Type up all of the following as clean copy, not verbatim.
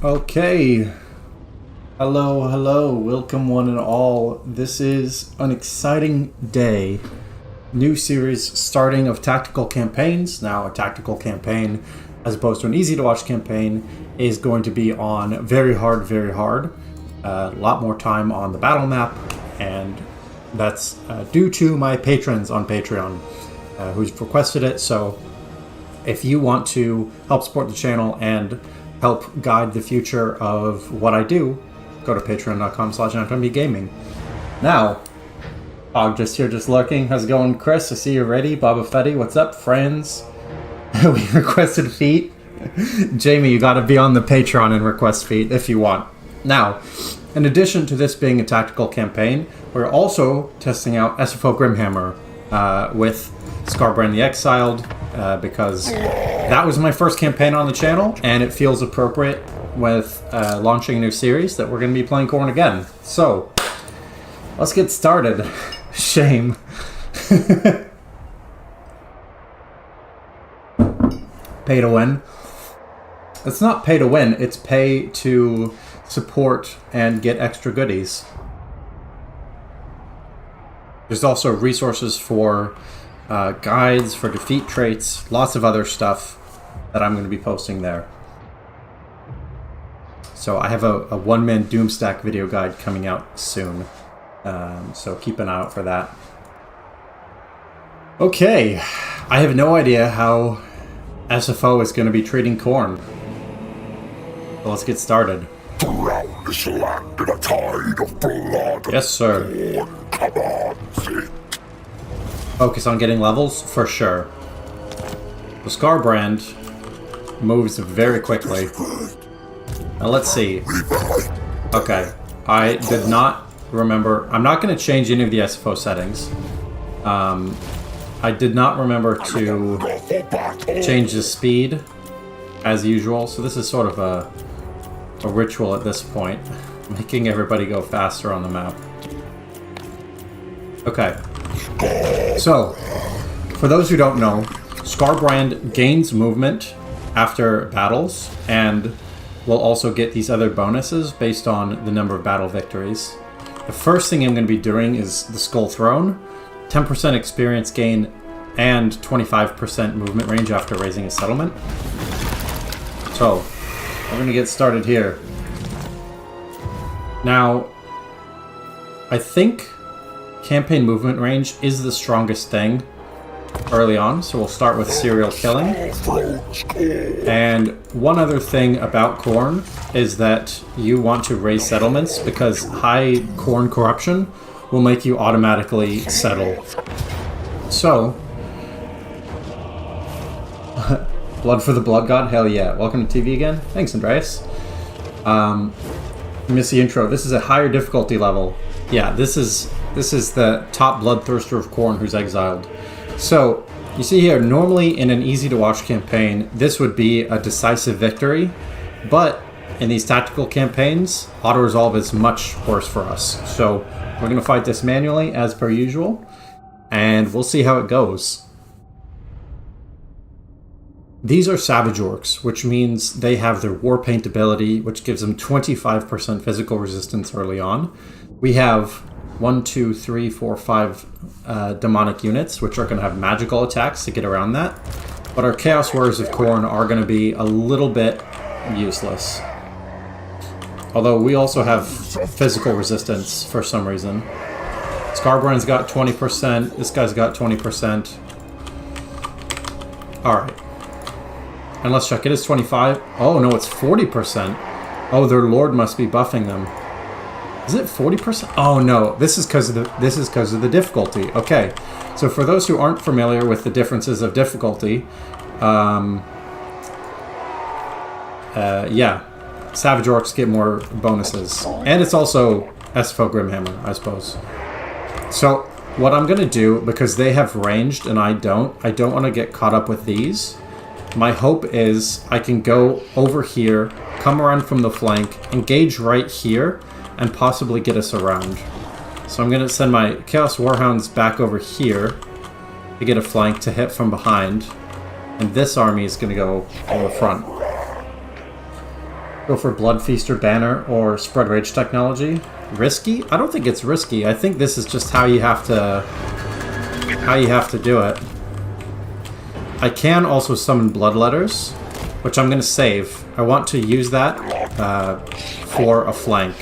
Okay. Hello, welcome one and all. This is an exciting day. New series starting of tactical campaigns. Now a tactical campaign, as opposed to an easy to watch campaign, is going to be on very hard. A lot more time on the battle map, and that's due to my patrons on Patreon who've requested it. So if you want to help support the channel and help guide the future of what I do, go to patreon.com/gaming. Now, I'm just here, just lurking. How's it going, Chris? I see you're ready. Baba Fetty, what's up, friends? We requested feet. Jamie, you gotta be on the Patreon and request feet if you want. Now, in addition to this being a tactical campaign, we're also testing out SFO Grimhammer with Skarbrand the Exiled, because that was my first campaign on the channel, and it feels appropriate with launching a new series that we're going to be playing Khorne again. So, let's get started. Shame. Pay to win. It's not pay to win, it's pay to support and get extra goodies. There's also resources for guides, for defeat traits, lots of other stuff that I'm going to be posting there. So I have a one-man Doomstack video guide coming out soon. So keep an eye out for that. Okay, I have no idea how SFO is going to be treating Khorne. So let's get started. Drown this land in a tide of blood. Yes, sir. Khorne commands it. Focus on getting levels? For sure. The Skarbrand moves very quickly. Now let's see. Okay, I did not remember. I'm not going to change any of the SFO settings. I did not remember to change the speed as usual, so this is sort of a ritual at this point, making everybody go faster on the map. Okay. So, for those who don't know, Skarbrand gains movement after battles, and will also get these other bonuses based on the number of battle victories. The first thing I'm going to be doing is the Skull Throne, 10% experience gain, and 25% movement range after raising a settlement. So, we're going to get started here. Now, I think campaign movement range is the strongest thing early on, so we'll start with serial killing. And one other thing about Khorne is that you want to raise settlements, because high Khorne corruption will make you automatically settle. So, Blood for the Blood God? Hell yeah. Welcome to TV again. Thanks, Andreas. Miss the intro. This is a higher difficulty level. Yeah, this is the top bloodthirster of Khorne who's exiled. So, you see here, normally in an easy-to-watch campaign, this would be a decisive victory, but in these tactical campaigns, auto-resolve is much worse for us. So, we're going to fight this manually, as per usual, and we'll see how it goes. These are Savage Orcs, which means they have their War Paint ability, which gives them 25% physical resistance early on. We have 1, 2, 3, 4, 5 demonic units, which are going to have magical attacks to get around that. But our Chaos Warriors of Khorne are going to be a little bit useless. Although we also have physical resistance for some reason. Skarbrand's got 20%, this guy's got 20%. Alright. And let's check, it is 25. Oh no, it's 40%. Oh, their lord must be buffing them. Is it 40%? Oh no, this is because of the difficulty. Okay, so for those who aren't familiar with the differences of difficulty, yeah, Savage Orcs get more bonuses, and it's also SFO Grimhammer, I suppose. So what I'm gonna do, because they have ranged and I don't want to get caught up with these. My hope is I can go over here, come around from the flank, engage right here, and possibly get us around. So I'm going to send my Chaos Warhounds back over here to get a flank to hit from behind. And this army is going to go on the front. Go for Blood Feaster Banner or Spread Rage technology. Risky? I don't think it's risky. I think this is just how you have to do it. I can also summon Bloodletters, which I'm going to save. I want to use that for a flank.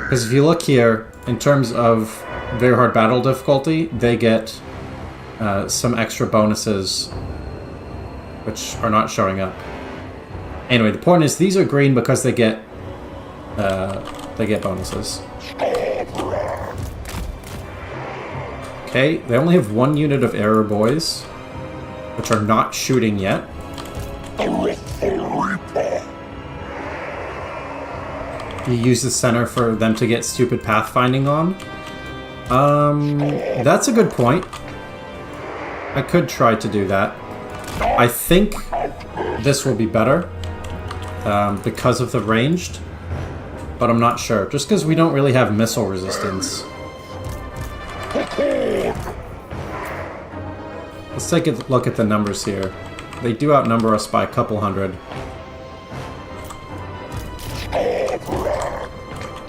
Because if you look here, in terms of very hard battle difficulty, they get some extra bonuses, which are not showing up. Anyway, the point is these are green because they get bonuses. Okay, they only have one unit of Error Boys, which are not shooting yet. You use the center for them to get stupid pathfinding on. That's a good point. I could try to do that. I think this will be better because of the ranged, but I'm not sure. Just because we don't really have missile resistance. Let's take a look at the numbers here. They do outnumber us by a couple hundred.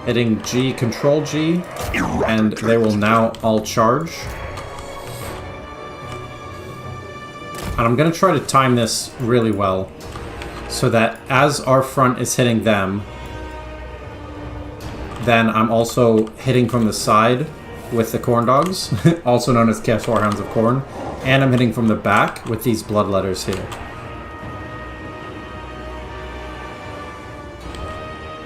Hitting G, Control G, and they will now all charge. And I'm going to try to time this really well, so that as our front is hitting them, then I'm also hitting from the side with the Khorne Dogs, also known as Chaos Warhounds of Khorne, and I'm hitting from the back with these Bloodletters here.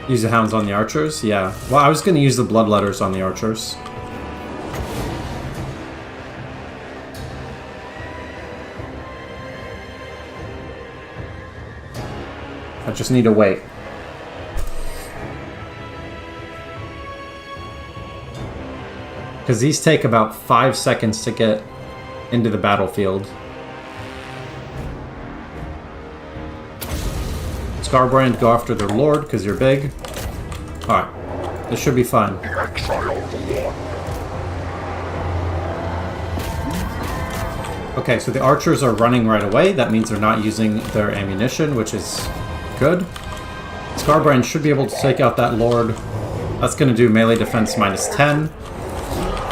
Use the Hounds on the Archers? Yeah. Well, I was going to use the Bloodletters on the Archers. I just need to wait. Because these take about 5 seconds to get into the battlefield. Skarbrand, go after their lord, because you're big. Alright. This should be fine. Okay, so the archers are running right away. That means they're not using their ammunition, which is good. Skarbrand should be able to take out that lord. That's going to do melee defense -10,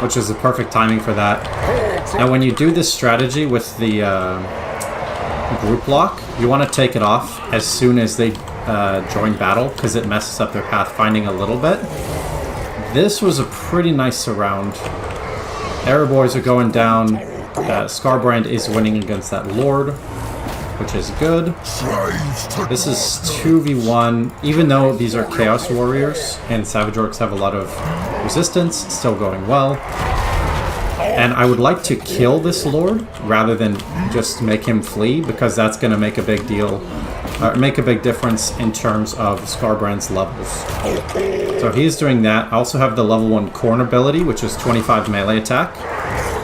which is the perfect timing for that. Now, when you do this strategy with the group lock, you want to take it off as soon as they join battle, because it messes up their pathfinding a little bit. This was a pretty nice surround. Error Boys are going down. Skarbrand is winning against that lord, which is good. This is 2v1. Even though these are Chaos Warriors and Savage Orcs have a lot of resistance, still going well. And I would like to kill this lord rather than just make him flee, because that's going to make a big deal, make a big difference in terms of Skarbrand's levels. So he's doing that. I also have the level 1 Khorne ability, which is 25 melee attack.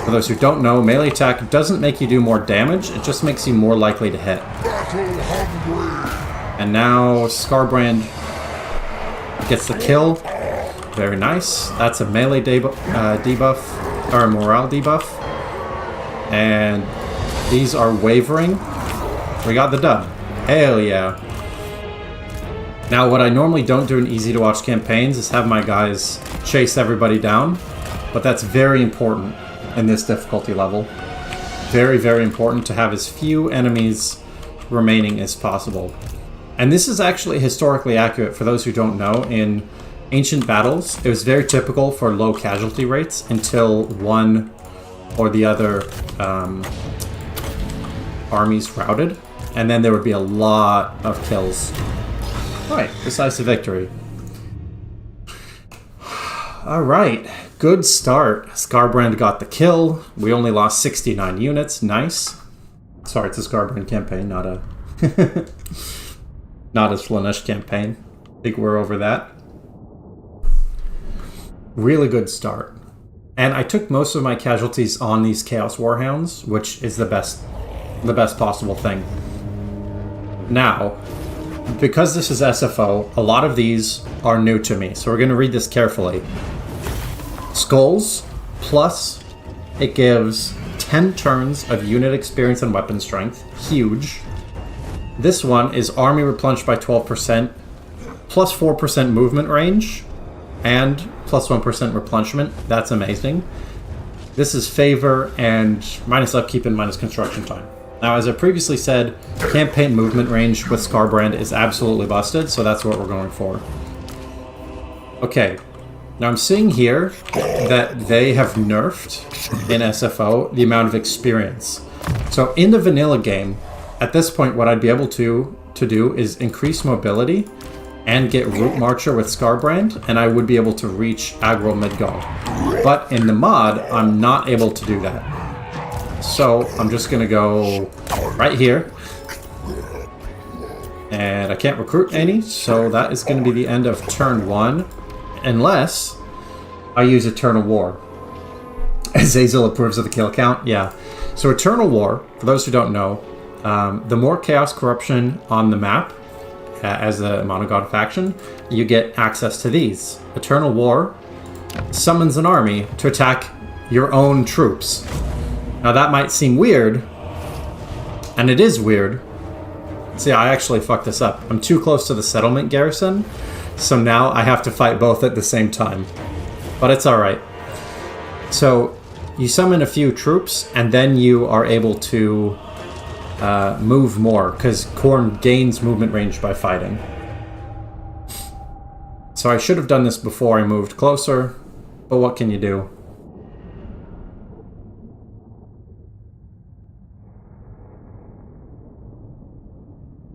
For those who don't know, melee attack doesn't make you do more damage, it just makes you more likely to hit. And now Skarbrand gets the kill. Very nice. That's a melee debuff, or a morale debuff. And these are wavering. We got the dub. Hell yeah. Now, what I normally don't do in easy-to-watch campaigns is have my guys chase everybody down, but that's very important in this difficulty level. Very, very important to have as few enemies remaining as possible. And this is actually historically accurate for those who don't know. In ancient battles, it was very typical for low casualty rates until one or the other armies routed, and then there would be a lot of kills. Alright, decisive victory. Alright, good start. Skarbrand got the kill. We only lost 69 units. Nice. Sorry, it's a Skarbrand campaign, not a not a Slaanesh campaign. I think we're over that. Really good start. And I took most of my casualties on these Chaos Warhounds, which is the best possible thing. Now, because this is SFO, a lot of these are new to me, so we're going to read this carefully. Skulls, plus it gives 10 turns of unit experience and weapon strength. Huge. This one is army replenished by 12%, plus 4% movement range, and plus 1% replenishment. That's amazing. This is favor and minus upkeep and minus construction time. Now, as I previously said, campaign movement range with Skarbrand is absolutely busted, so that's what we're going for. Okay, now I'm seeing here that they have nerfed in SFO the amount of experience. So in the vanilla game, at this point, what I'd be able to do is increase mobility and get Route Marcher with Skarbrand, and I would be able to reach Agro Midgard. But in the mod, I'm not able to do that. So I'm just going to go right here. And I can't recruit any, so that is going to be the end of turn 1. Unless I use Eternal War. Azazel approves of the kill count. Yeah. So Eternal War, for those who don't know, the more Chaos Corruption on the map, as a Monogod faction, you get access to these. Eternal War summons an army to attack your own troops. Now that might seem weird, and it is weird. See, I actually fucked this up. I'm too close to the settlement garrison, so now I have to fight both at the same time. But it's alright. So, you summon a few troops, and then you are able to move more, because Khorne gains movement range by fighting. So I should have done this before I moved closer, but what can you do?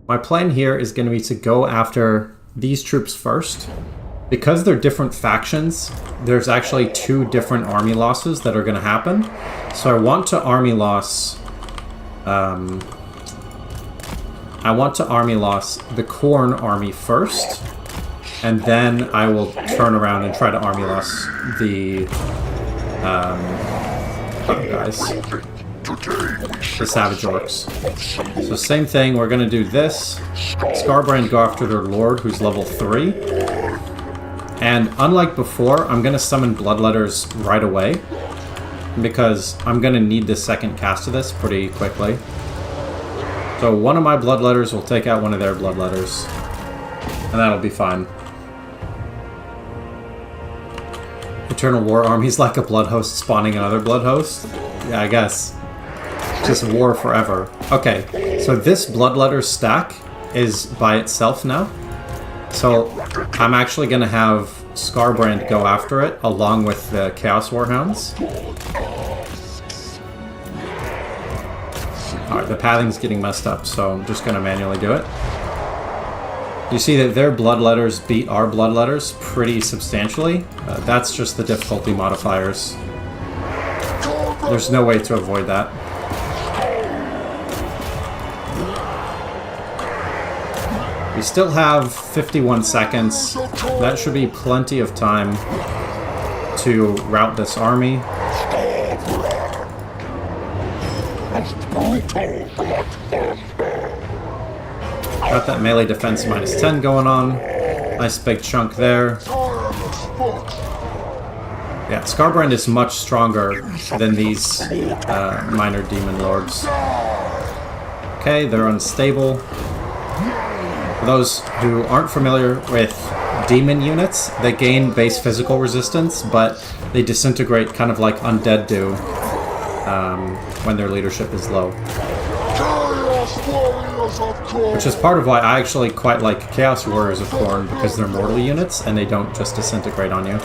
My plan here is going to be to go after these troops first. Because they're different factions, there's actually 2 different army losses that are going to happen. So I want to army loss... the Khorne army first, and then I will turn around and try to army loss the other guys. The Savage Orcs. So same thing, we're going to do this. Skarbrand go after their Lord, who's level 3. And unlike before, I'm going to summon Bloodletters right away, because I'm going to need the second cast of this pretty quickly. So one of my Bloodletters will take out one of their Bloodletters, and that'll be fine. Eternal War Army's like a Blood Host spawning another Blood Host? Yeah, I guess. Just war forever. Okay, so this Bloodletter stack is by itself now. So I'm actually going to have Skarbrand go after it, along with the Chaos Warhounds. Alright, the pathing's getting messed up, so I'm just going to manually do it. You see that their Bloodletters beat our Bloodletters pretty substantially. That's just the difficulty modifiers. There's no way to avoid that. We still have 51 seconds. That should be plenty of time to rout this army. Got that melee defense minus 10 going on. Nice big chunk there. Yeah, Skarbrand is much stronger than these minor demon lords. Okay, they're unstable. For those who aren't familiar with demon units, they gain base physical resistance, but they disintegrate kind of like undead do when their leadership is low. Which is part of why I actually quite like Chaos Warriors of Khorne, because they're mortal units and they don't just disintegrate on you.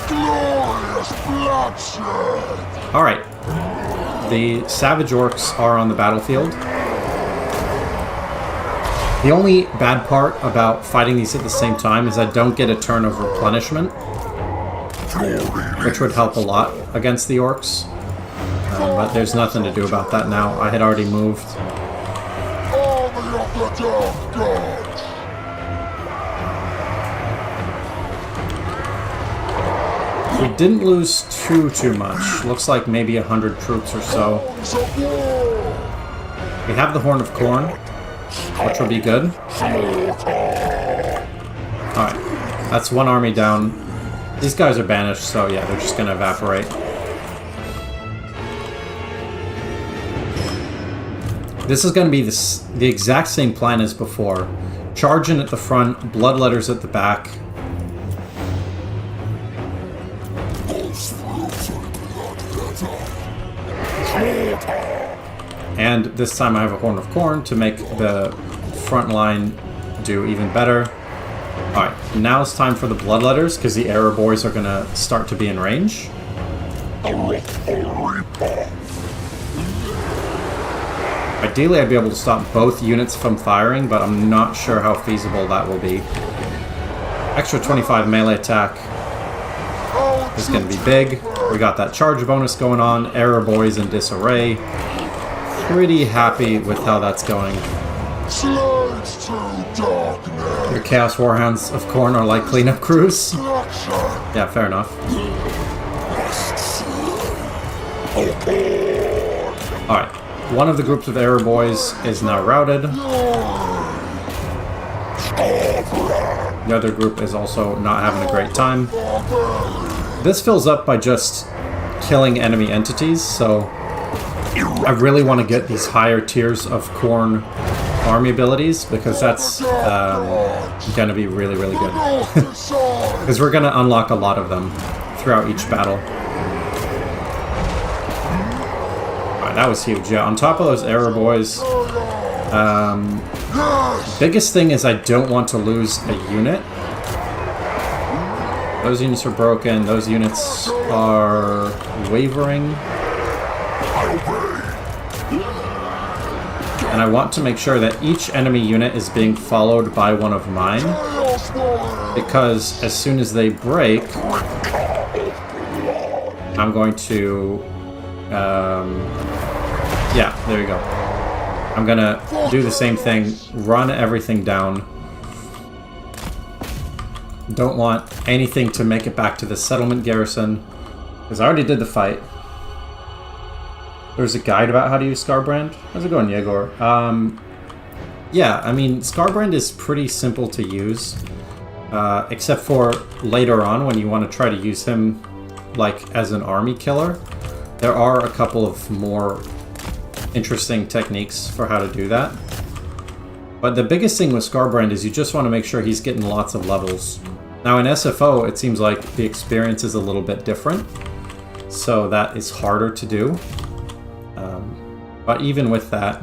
Alright. The Savage Orcs are on the battlefield. The only bad part about fighting these at the same time is I don't get a turn of replenishment, which would help a lot against the Orcs. But there's nothing to do about that now. I had already moved. We didn't lose too much. Looks like maybe 100 troops or so. We have the Horn of Khorne, which will be good. Alright, that's one army down. These guys are banished, so yeah, they're just gonna evaporate. This is going to be the exact same plan as before. Charge in at the front, bloodletters at the back. And this time I have a Horn of Khorne to make the front line do even better. Alright, now it's time for the bloodletters, because the arrow boys are going to start to be in range. Ideally, I'd be able to stop both units from firing, but I'm not sure how feasible that will be. Extra 25 melee attack is going to be big. We got that charge bonus going on. Arrow boys in disarray. Pretty happy with how that's going. Your Chaos Warhounds of Khorne are like cleanup crews. Yeah, fair enough. Alright, one of the groups of arrow boys is now routed. The other group is also not having a great time. This fills up by just killing enemy entities, so I really want to get these higher tiers of Khorne army abilities, because that's going to be really, really good. Because we're going to unlock a lot of them throughout each battle. Alright, that was huge. Yeah, on top of those arrow boys, biggest thing is I don't want to lose a unit. Those units are broken. Those units are wavering. And I want to make sure that each enemy unit is being followed by one of mine, because as soon as they break, I'm going to, yeah, there you go. I'm gonna do the same thing, run everything down. Don't want anything to make it back to the settlement garrison, because I already did the fight. There's a guide about how to use Skarbrand. How's it going, Yegor? Yeah, I mean, Skarbrand is pretty simple to use, except for later on when you want to try to use him, like, as an army killer. There are a couple of more interesting techniques for how to do that. But the biggest thing with Skarbrand is you just want to make sure he's getting lots of levels. Now in SFO, it seems like the experience is a little bit different, so that is harder to do. But even with that,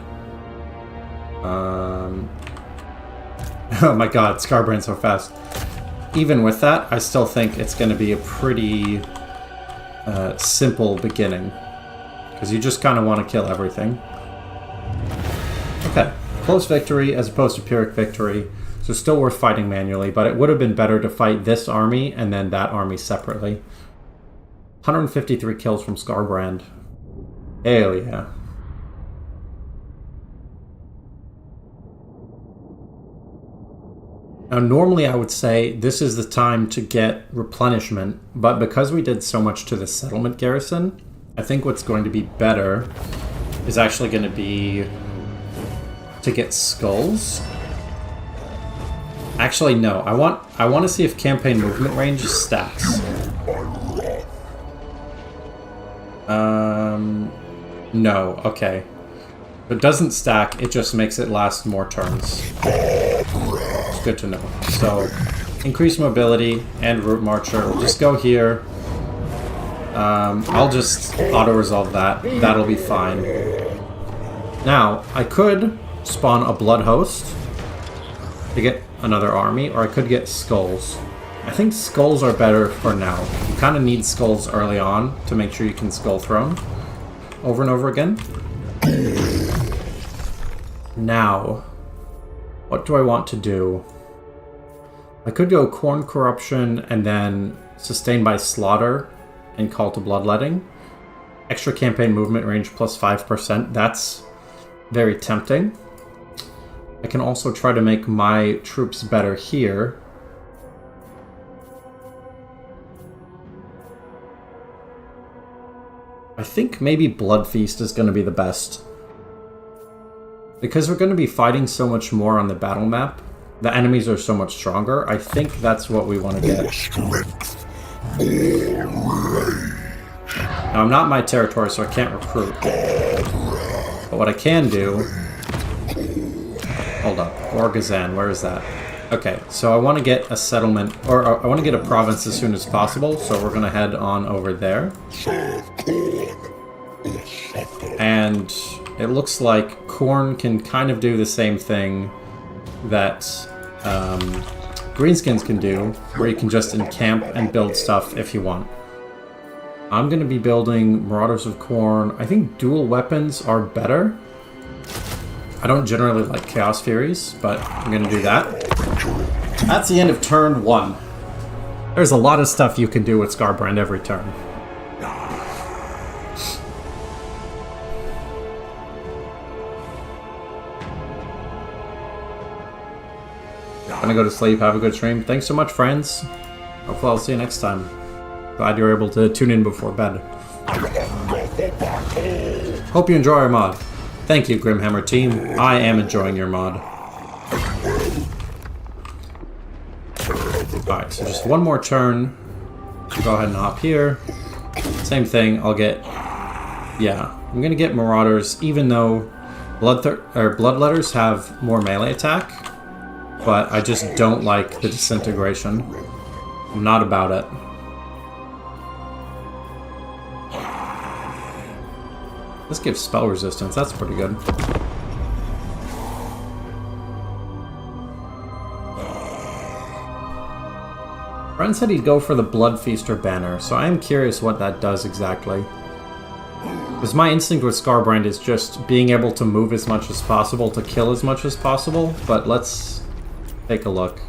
oh my god, Skarbrand's so fast. Even with that, I still think it's going to be a pretty simple beginning, because you just kind of want to kill everything. Okay, close victory as opposed to Pyrrhic victory, so still worth fighting manually, but it would have been better to fight this army and then that army separately. 153 kills from Skarbrand. Hell yeah. Now, normally I would say this is the time to get replenishment, but because we did so much to the settlement garrison, I think what's going to be better is actually going to be to get skulls. Actually, no. I want to see if campaign movement range stacks. No. Okay. If it doesn't stack, it just makes it last more turns. It's good to know. So, increase mobility and route marcher. We'll just go here. I'll just auto-resolve that. That'll be fine. Now, I could spawn a blood host to get another army, or I could get skulls. I think skulls are better for now. You kind of need skulls early on to make sure you can skull throne over and over again. Now, what do I want to do? I could go Khorne Corruption and then Sustained by Slaughter and Call to Bloodletting. Extra campaign movement range plus 5%. That's very tempting. I can also try to make my troops better here. I think maybe Blood Feast is going to be the best. Because we're going to be fighting so much more on the battle map, the enemies are so much stronger, I think that's what we want to get. Now, I'm not in my territory, so I can't recruit. But what I can do Hold up. Gorgazan, where is that? Okay, so I want to get a settlement, or I want to get a province as soon as possible, so we're going to head on over there. And it looks like Khorne can kind of do the same thing that Greenskins can do, where you can just encamp and build stuff if you want. I'm going to be building Marauders of Khorne. I think dual weapons are better. I don't generally like Chaos Furies, but I'm going to do that. That's the end of turn 1. There's a lot of stuff you can do with Skarbrand every turn. Gonna go to sleep. Have a good stream. Thanks so much, friends. Hopefully I'll see you next time. Glad you were able to tune in before bed. Hope you enjoy our mod. Thank you, Grimhammer team. I am enjoying your mod. Alright, so just one more turn. Go ahead and hop here. Same thing, I'll get... Yeah, I'm gonna get Marauders, even though Bloodletters have more melee attack. But I just don't like the disintegration. I'm not about it. This gives spell resistance, that's pretty good. Friend said he'd go for the Bloodfeaster banner, so I am curious what that does exactly. Because my instinct with Skarbrand is just being able to move as much as possible to kill as much as possible, but let's take a look.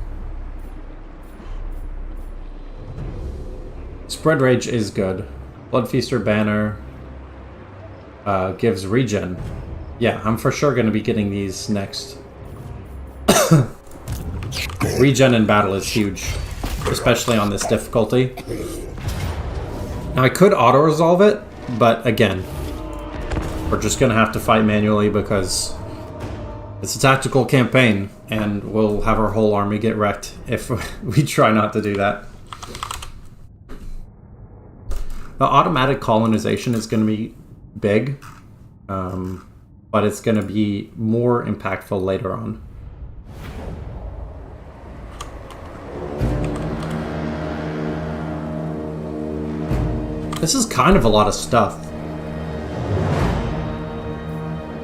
Spread Rage is good. Bloodfeaster banner gives regen. Yeah, I'm for sure going to be getting these next. Regen in battle is huge, especially on this difficulty. Now I could auto-resolve it, but again, we're just going to have to fight manually because it's a tactical campaign, and we'll have our whole army get wrecked if we try not to do that. The automatic colonization is going to be big, but it's going to be more impactful later on. This is kind of a lot of stuff.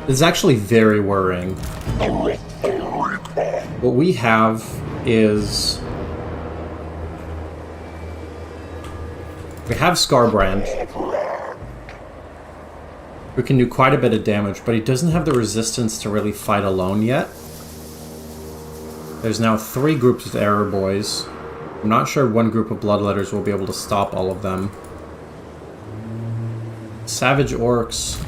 It's actually very worrying. What we have is... we have Skarbrand, who can do quite a bit of damage, but he doesn't have the resistance to really fight alone yet. There's now 3 groups of Error Boys. I'm not sure one group of Bloodletters will be able to stop all of them. Savage Orcs.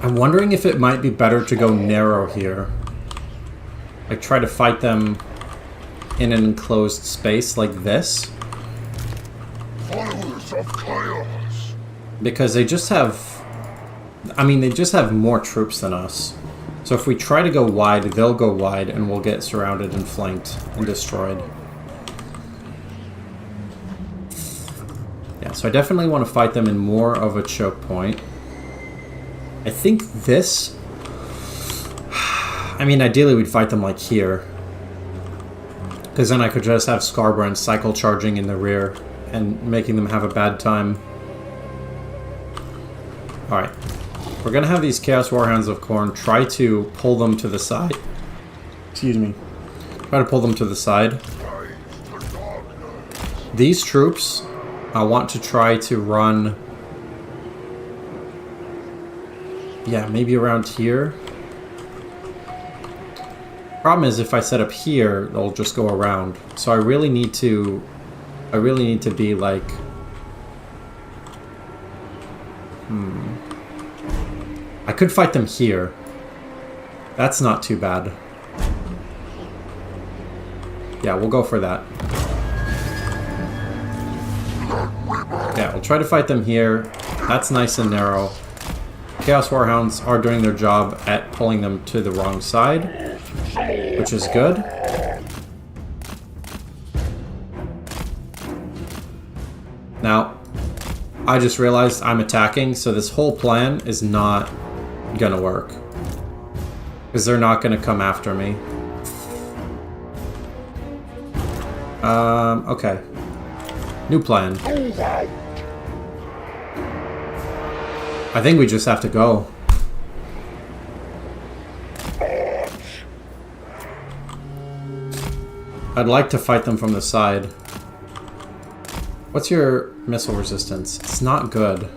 I'm wondering if it might be better to go narrow here. Like, try to fight them in an enclosed space like this. Because they just have... I mean, they just have more troops than us. So if we try to go wide, they'll go wide, and we'll get surrounded and flanked and destroyed. Yeah, so I definitely want to fight them in more of a choke point. I think this... I mean, ideally we'd fight them like here. Because then I could just have Skarbrand cycle charging in the rear and making them have a bad time. Alright. We're going to have these Chaos Warhounds of Khorne try to pull them to the side. Excuse me. Try to pull them to the side. These troops, I want to try to run... yeah, maybe around here. Problem is, if I set up here, they'll just go around. So I really need to be like... I could fight them here. That's not too bad. Yeah, we'll go for that. Yeah, we'll try to fight them here. That's nice and narrow. Chaos Warhounds are doing their job at pulling them to the wrong side, which is good. Now, I just realized I'm attacking, so this whole plan is not gonna work. Because they're not going to come after me. Okay. New plan. I think we just have to go. I'd like to fight them from the side. What's your missile resistance? It's not good.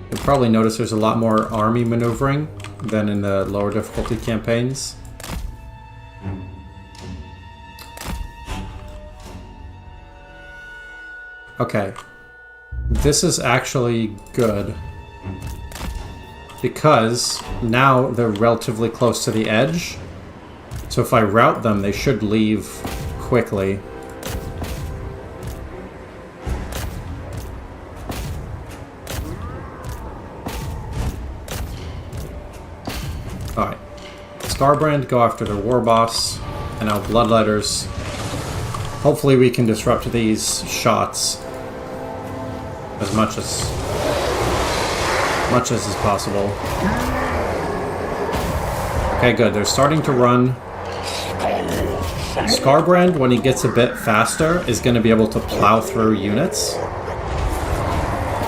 You'll probably notice there's a lot more army maneuvering than in the lower difficulty campaigns. Okay. This is actually good. Because now they're relatively close to the edge. So if I rout them, they should leave quickly. Alright. Skarbrand, go after the war boss. And now Bloodletters. Hopefully we can disrupt these shots as much as is possible. Okay, good. They're starting to run. Skarbrand, when he gets a bit faster, is going to be able to plow through units.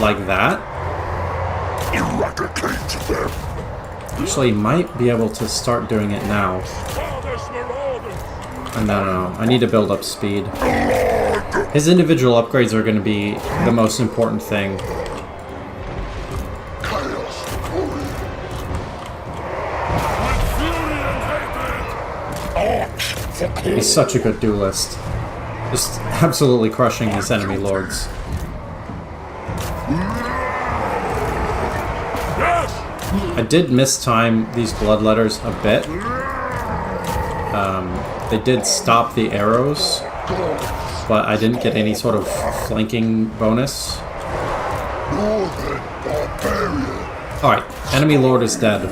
Like that. Actually, he might be able to start doing it now. No. I need to build up speed. His individual upgrades are going to be the most important thing. He's such a good duelist. Just absolutely crushing these enemy lords. I did mistime these Bloodletters a bit. They did stop the arrows, but I didn't get any sort of flanking bonus. Alright, enemy lord is dead.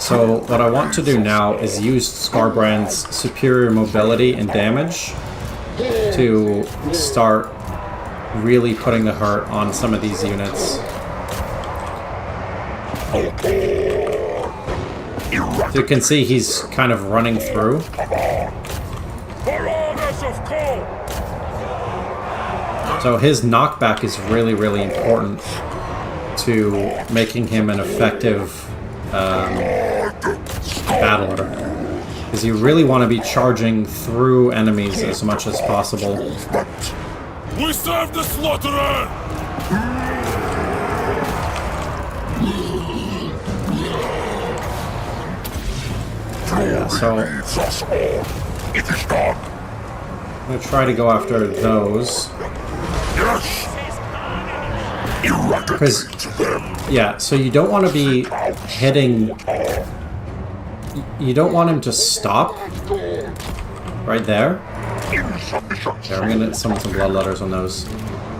So what I want to do now is use Skarbrand's superior mobility and damage to start really putting the hurt on some of these units. So you can see he's kind of running through. So his knockback is really, really important to making him an effective battler. Because you really want to be charging through enemies as much as possible. We serve the slaughterer! Yeah, so I'm going to try to go after those. Because, yeah, so you don't want to be hitting... You don't want him to stop right there. Yeah, we're going to summon some Bloodletters on those.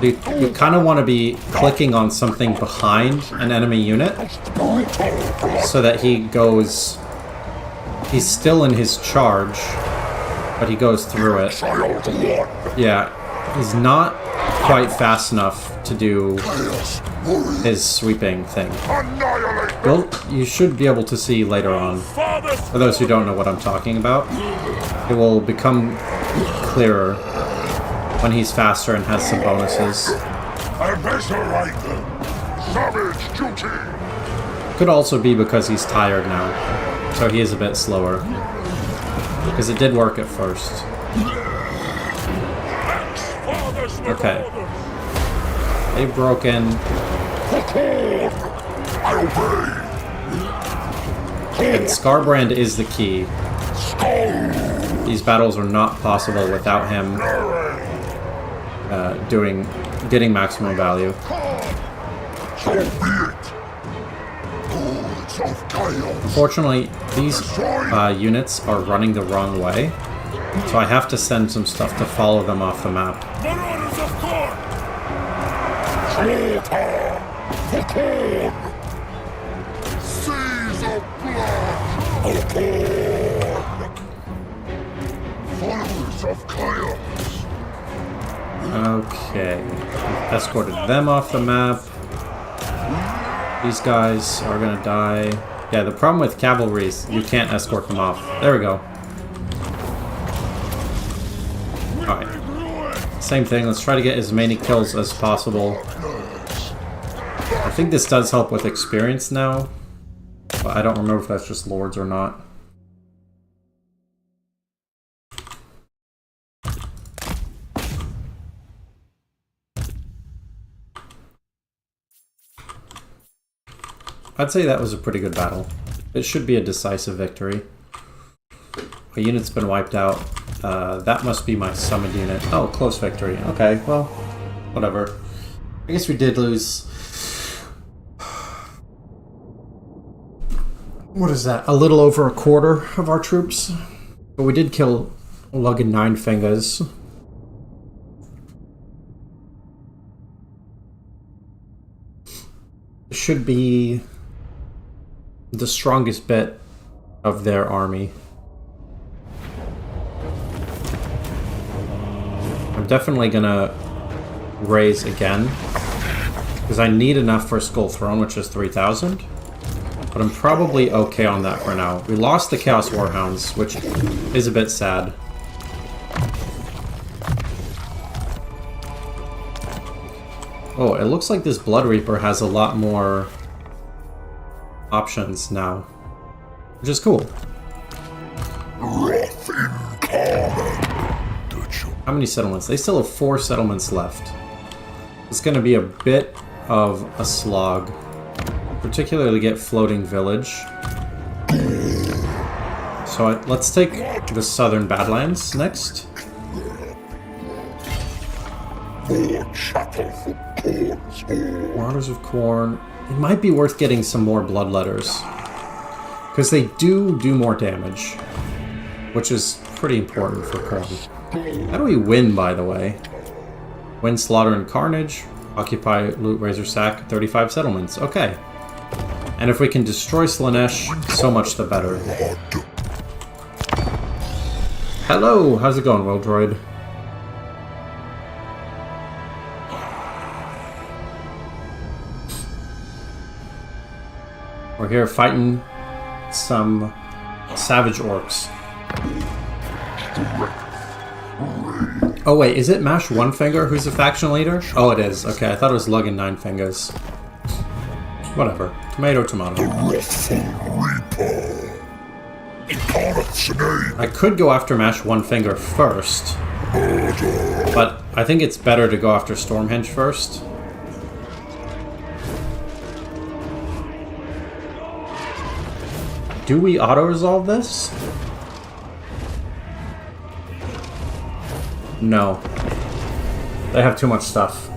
You kind of want to be clicking on something behind an enemy unit so that he goes... He's still in his charge, but he goes through it. Yeah, he's not quite fast enough to do his sweeping thing. You should be able to see later on. For those who don't know what I'm talking about, it will become clearer when he's faster and has some bonuses. Could also be because he's tired now. So he is a bit slower. Because it did work at first. Okay. They've broken. And Skarbrand is the key. These battles are not possible without him getting maximum value. Unfortunately, these units are running the wrong way, so I have to send some stuff to follow them off the map. Okay. Escorted them off the map. These guys are gonna die. Yeah, the problem with cavalry is you can't escort them off. There we go. Alright. Same thing, let's try to get as many kills as possible. I think this does help with experience now. But I don't remember if that's just lords or not. I'd say that was a pretty good battle. It should be a decisive victory. A unit's been wiped out. That must be my summoned unit. Oh, close victory. Okay, well, whatever. I guess we did lose... What is that? A little over a quarter of our troops. But we did kill Lug and 9 Fingers. Should be the strongest bit of their army. I'm definitely gonna raise again because I need enough for Skull Throne, which is 3,000. But I'm probably okay on that for now. We lost the Chaos Warhounds, which is a bit sad. Oh, it looks like this Blood Reaper has a lot more options now, which is cool. How many settlements? They still have 4 settlements left. It's going to be a bit of a slog, particularly get Floating Village. So let's take the Southern Badlands next. Waters of Khorne. It might be worth getting some more Bloodletters, because they do more damage, which is pretty important for Khorne. How do we win, by the way? Win, Slaughter, and Carnage. Occupy, Loot, Razor, Sack, 35 settlements. Okay. And if we can destroy Slaanesh, so much the better. Hello! How's it going, Wildroid? We're here fighting some savage orcs. Oh wait, is it Mash 1 Finger who's the faction leader? Oh, it is. Okay, I thought it was Lug and 9 Fingers. Whatever. Tomato, tomato. I could go after Mash 1 Finger first, but I think it's better to go after Stormhenge first. Do we auto-resolve this? No. They have too much stuff.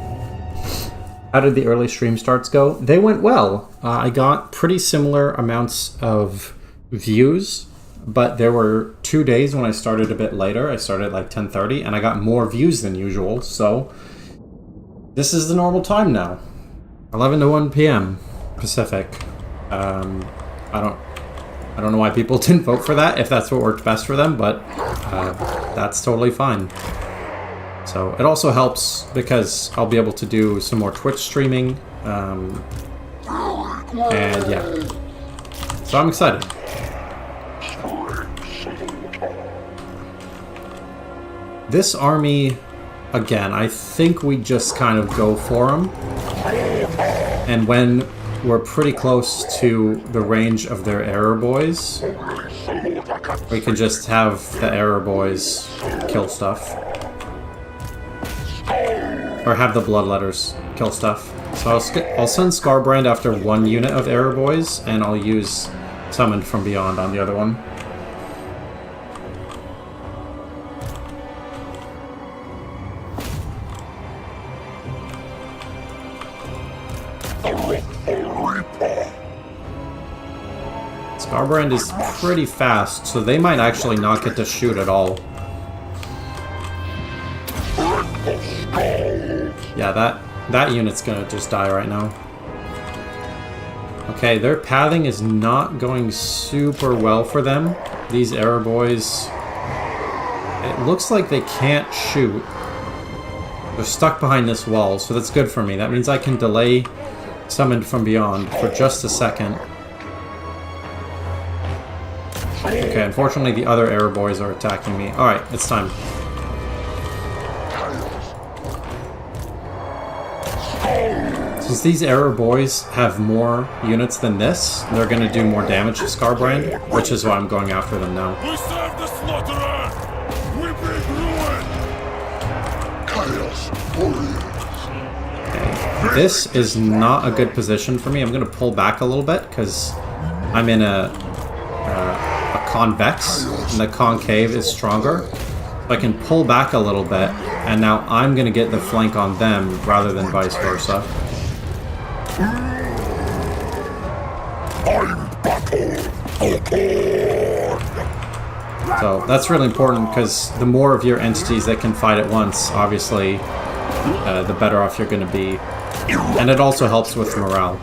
How did the early stream starts go? They went well. I got pretty similar amounts of views, but there were 2 days when I started a bit later. I started at like 10:30, and I got more views than usual, so this is the normal time now. 11 to 1 p.m. Pacific. I don't know why people didn't vote for that, if that's what worked best for them, but that's totally fine. So it also helps because I'll be able to do some more Twitch streaming, and yeah. So I'm excited. This army, again, I think we just kind of go for them, and when we're pretty close to the range of their error boys, we can just have the error boys kill stuff. Or have the Bloodletters kill stuff. So I'll send Skarbrand after 1 unit of error boys, and I'll use Summoned from Beyond on the other one. Skarbrand is pretty fast, so they might actually not get to shoot at all. Yeah, that unit's gonna just die right now. Okay, their pathing is not going super well for them. These error boys... It looks like they can't shoot. They're stuck behind this wall, so that's good for me. That means I can delay Summoned from Beyond for just a second. Okay, unfortunately the other arrow boys are attacking me. Alright, it's time. Since these arrow boys have more units than this, they're going to do more damage to Skarbrand, which is why I'm going after them now. We serve the slaughterer! We bring ruin! Chaos warriors! Okay. This is not a good position for me. I'm going to pull back a little bit because I'm in a convex, and the concave is stronger. So I can pull back a little bit, and now I'm going to get the flank on them rather than vice versa. So that's really important because the more of your entities that can fight at once, obviously, the better off you're going to be. And it also helps with morale.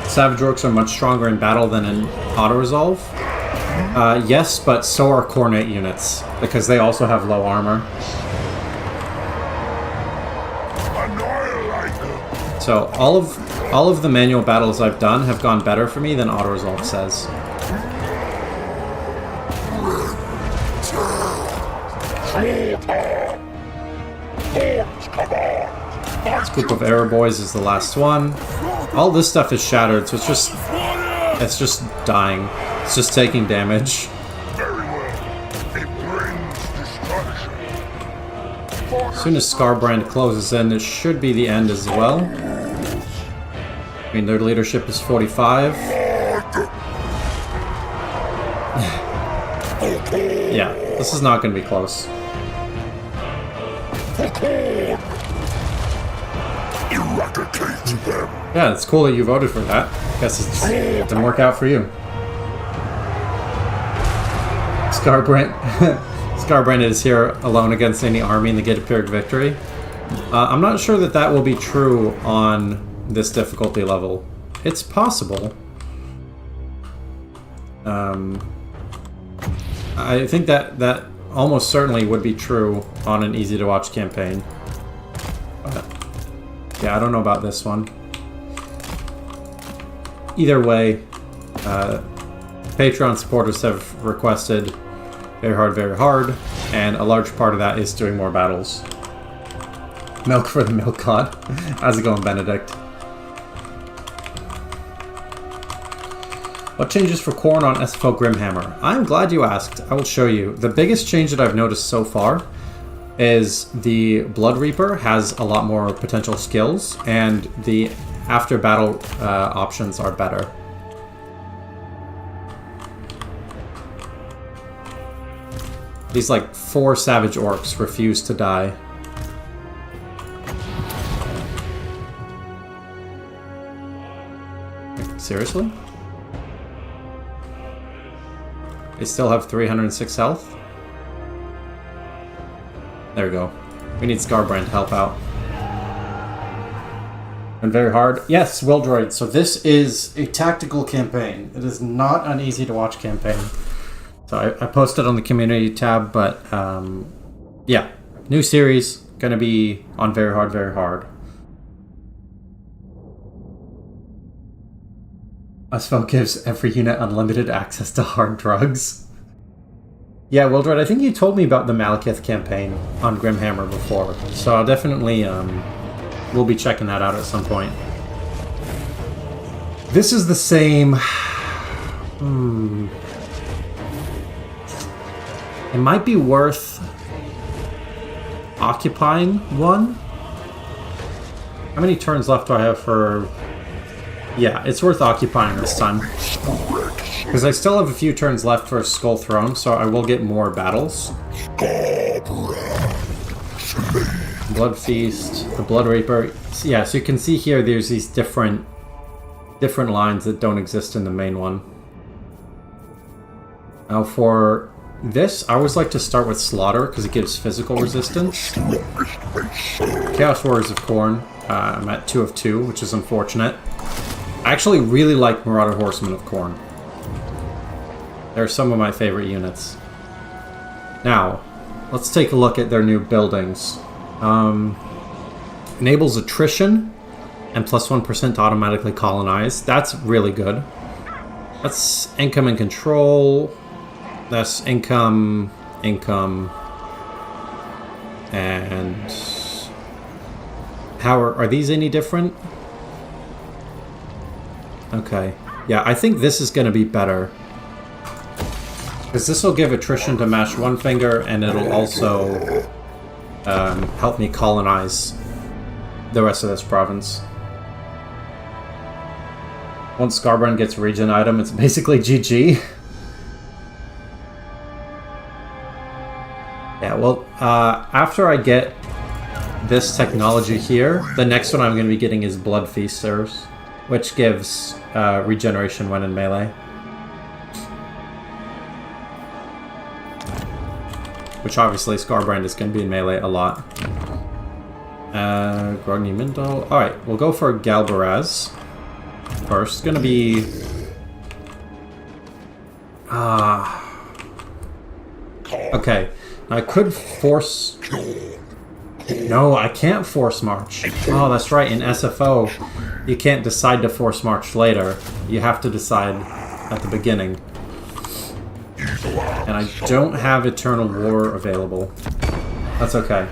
Savage Orcs are much stronger in battle than in auto-resolve. Yes, but so are Khorne units, because they also have low armor. So all of the manual battles I've done have gone better for me than auto-resolve says. This group of arrow boys is the last one. All this stuff is shattered, so it's just dying. It's just taking damage. As soon as Skarbrand closes in, it should be the end as well. I mean, their leadership is 45. Yeah, this is not going to be close. Yeah, it's cool that you voted for that. Guess it didn't work out for you. Skarbrand is here alone against any army in the Gitapiric victory. I'm not sure that that will be true on this difficulty level. It's possible. I think that almost certainly would be true on an easy-to-watch campaign. But, yeah, I don't know about this one. Either way, Patreon supporters have requested very hard, and a large part of that is doing more battles. Milk for the milk god. How's it going, Benedict? What changes for Khorne on SFO Grimhammer? I'm glad you asked. I will show you. The biggest change that I've noticed so far is the Blood Reaper has a lot more potential skills, and the after battle options are better. These like 4 Savage Orcs refuse to die. Seriously? They still have 306 health? There we go. We need Skarbrand to help out. And very hard. Yes, Wildroid. So this is a tactical campaign. It is not an easy to watch campaign. So I posted on the community tab, but yeah. New series, gonna be on very hard. SFO gives every unit unlimited access to hard drugs. Yeah, Wildred, I think you told me about the Malekith campaign on Grimhammer before, so I'll definitely, we'll be checking that out at some point. This is the same... It might be worth occupying one. How many turns left do I have for... Yeah, it's worth occupying this time. Because I still have a few turns left for Skull Throne, so I will get more battles. Blood Feast, the Blood Reaper. Yeah, so you can see here there's these different lines that don't exist in the main one. Now for this, I always like to start with Slaughter because it gives physical resistance. Chaos Warriors of Khorne. I'm at 2 of 2, which is unfortunate. I actually really like Marauder Horsemen of Khorne. They're some of my favorite units. Now, let's take a look at their new buildings. Enables attrition and plus 1% to automatically colonize. That's really good. That's income and control. That's income, and how are these any different? Okay. Yeah, I think this is going to be better. Because this will give attrition to match one finger, and it'll also help me colonize the rest of this province. Once Skarbrand gets regen item, it's basically GG. Yeah, well, after I get this technology here, the next one I'm going to be getting is Blood Feasters, which gives regeneration when in melee. Which obviously Skarbrand is going to be in melee a lot. Grogny Mindal. Alright, we'll go for Galbaraz first. Going to be... okay. I could force... No, I can't force march. Oh, that's right. In SFO, you can't decide to force march later. You have to decide at the beginning. And I don't have Eternal War available. That's okay.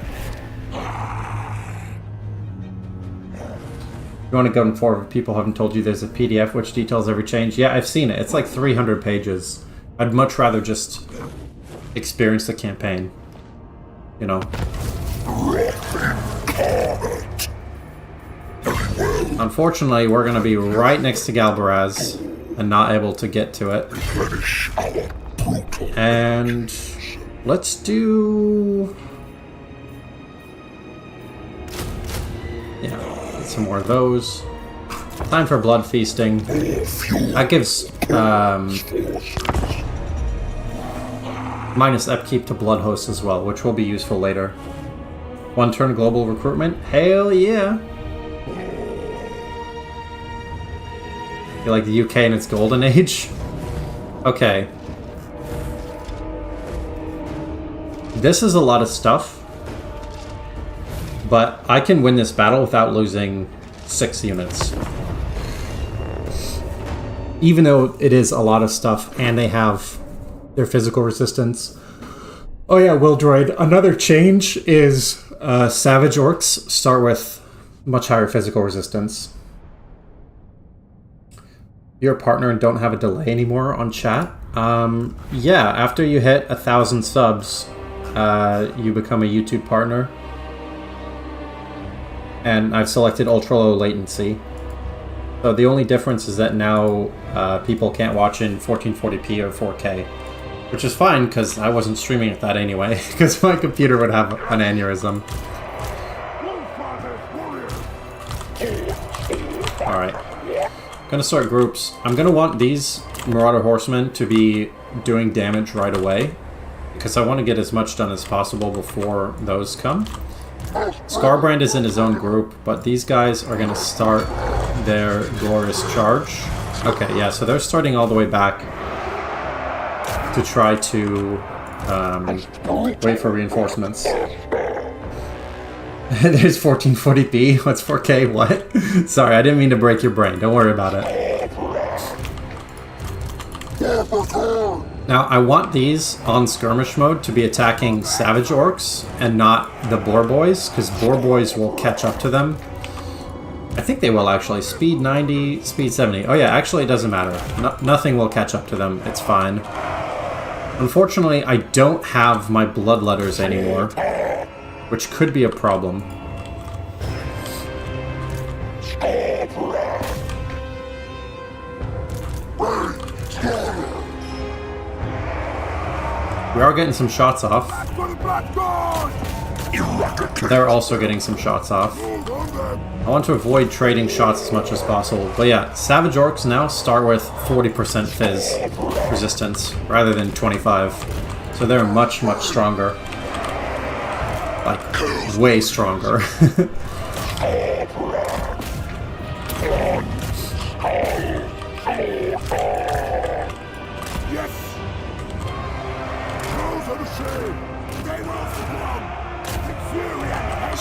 You want to go forward if people haven't told you there's a PDF which details every change? Yeah, I've seen it. It's like 300 pages. I'd much rather just experience the campaign. You know. Unfortunately, we're going to be right next to Galbaraz and not able to get to it. And let's do... yeah, get some more of those. Time for blood feasting. That gives minus upkeep to blood hosts as well, which will be useful later. 1 turn global recruitment? Hell yeah! You like the UK in its golden age? Okay. This is a lot of stuff, but I can win this battle without losing 6 units. Even though it is a lot of stuff and they have their physical resistance. Oh yeah, Will Droid, another change is Savage Orcs start with much higher physical resistance. You're a partner and don't have a delay anymore on chat? Yeah, after you hit 1,000 subs, you become a YouTube partner. And I've selected ultra low latency. So the only difference is that now people can't watch in 1440p or 4K. Which is fine, because I wasn't streaming at that anyway, because my computer would have an aneurysm. Alright. Gonna start groups. I'm gonna want these Marauder Horsemen to be doing damage right away, because I want to get as much done as possible before those come. Skarbrand is in his own group, but these guys are gonna start their glorious charge. Okay, yeah, so they're starting all the way back to try to wait for reinforcements. There's 1440p. What's 4K? What? Sorry, I didn't mean to break your brain. Don't worry about it. Now, I want these on skirmish mode to be attacking Savage Orcs and not the Boar Boys, because Boar Boys will catch up to them. I think they will, actually. Speed 90, speed 70. Oh yeah, actually it doesn't matter. Nothing will catch up to them. It's fine. Unfortunately, I don't have my bloodletters anymore, which could be a problem. We are getting some shots off. They're also getting some shots off. I want to avoid trading shots as much as possible. But yeah, Savage Orcs now start with 40% Fizz resistance rather than 25. So they're much, much stronger. Like, way stronger.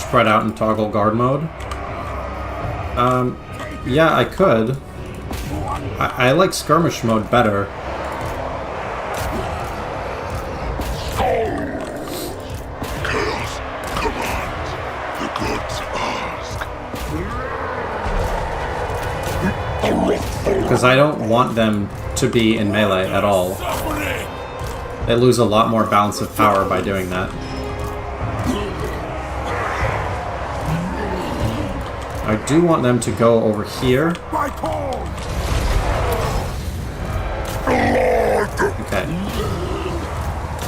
spread out and toggle guard mode? Yeah, I could. I like skirmish mode better. Because I don't want them to be in melee at all. They lose a lot more balance of power by doing that. I do want them to go over here. Okay.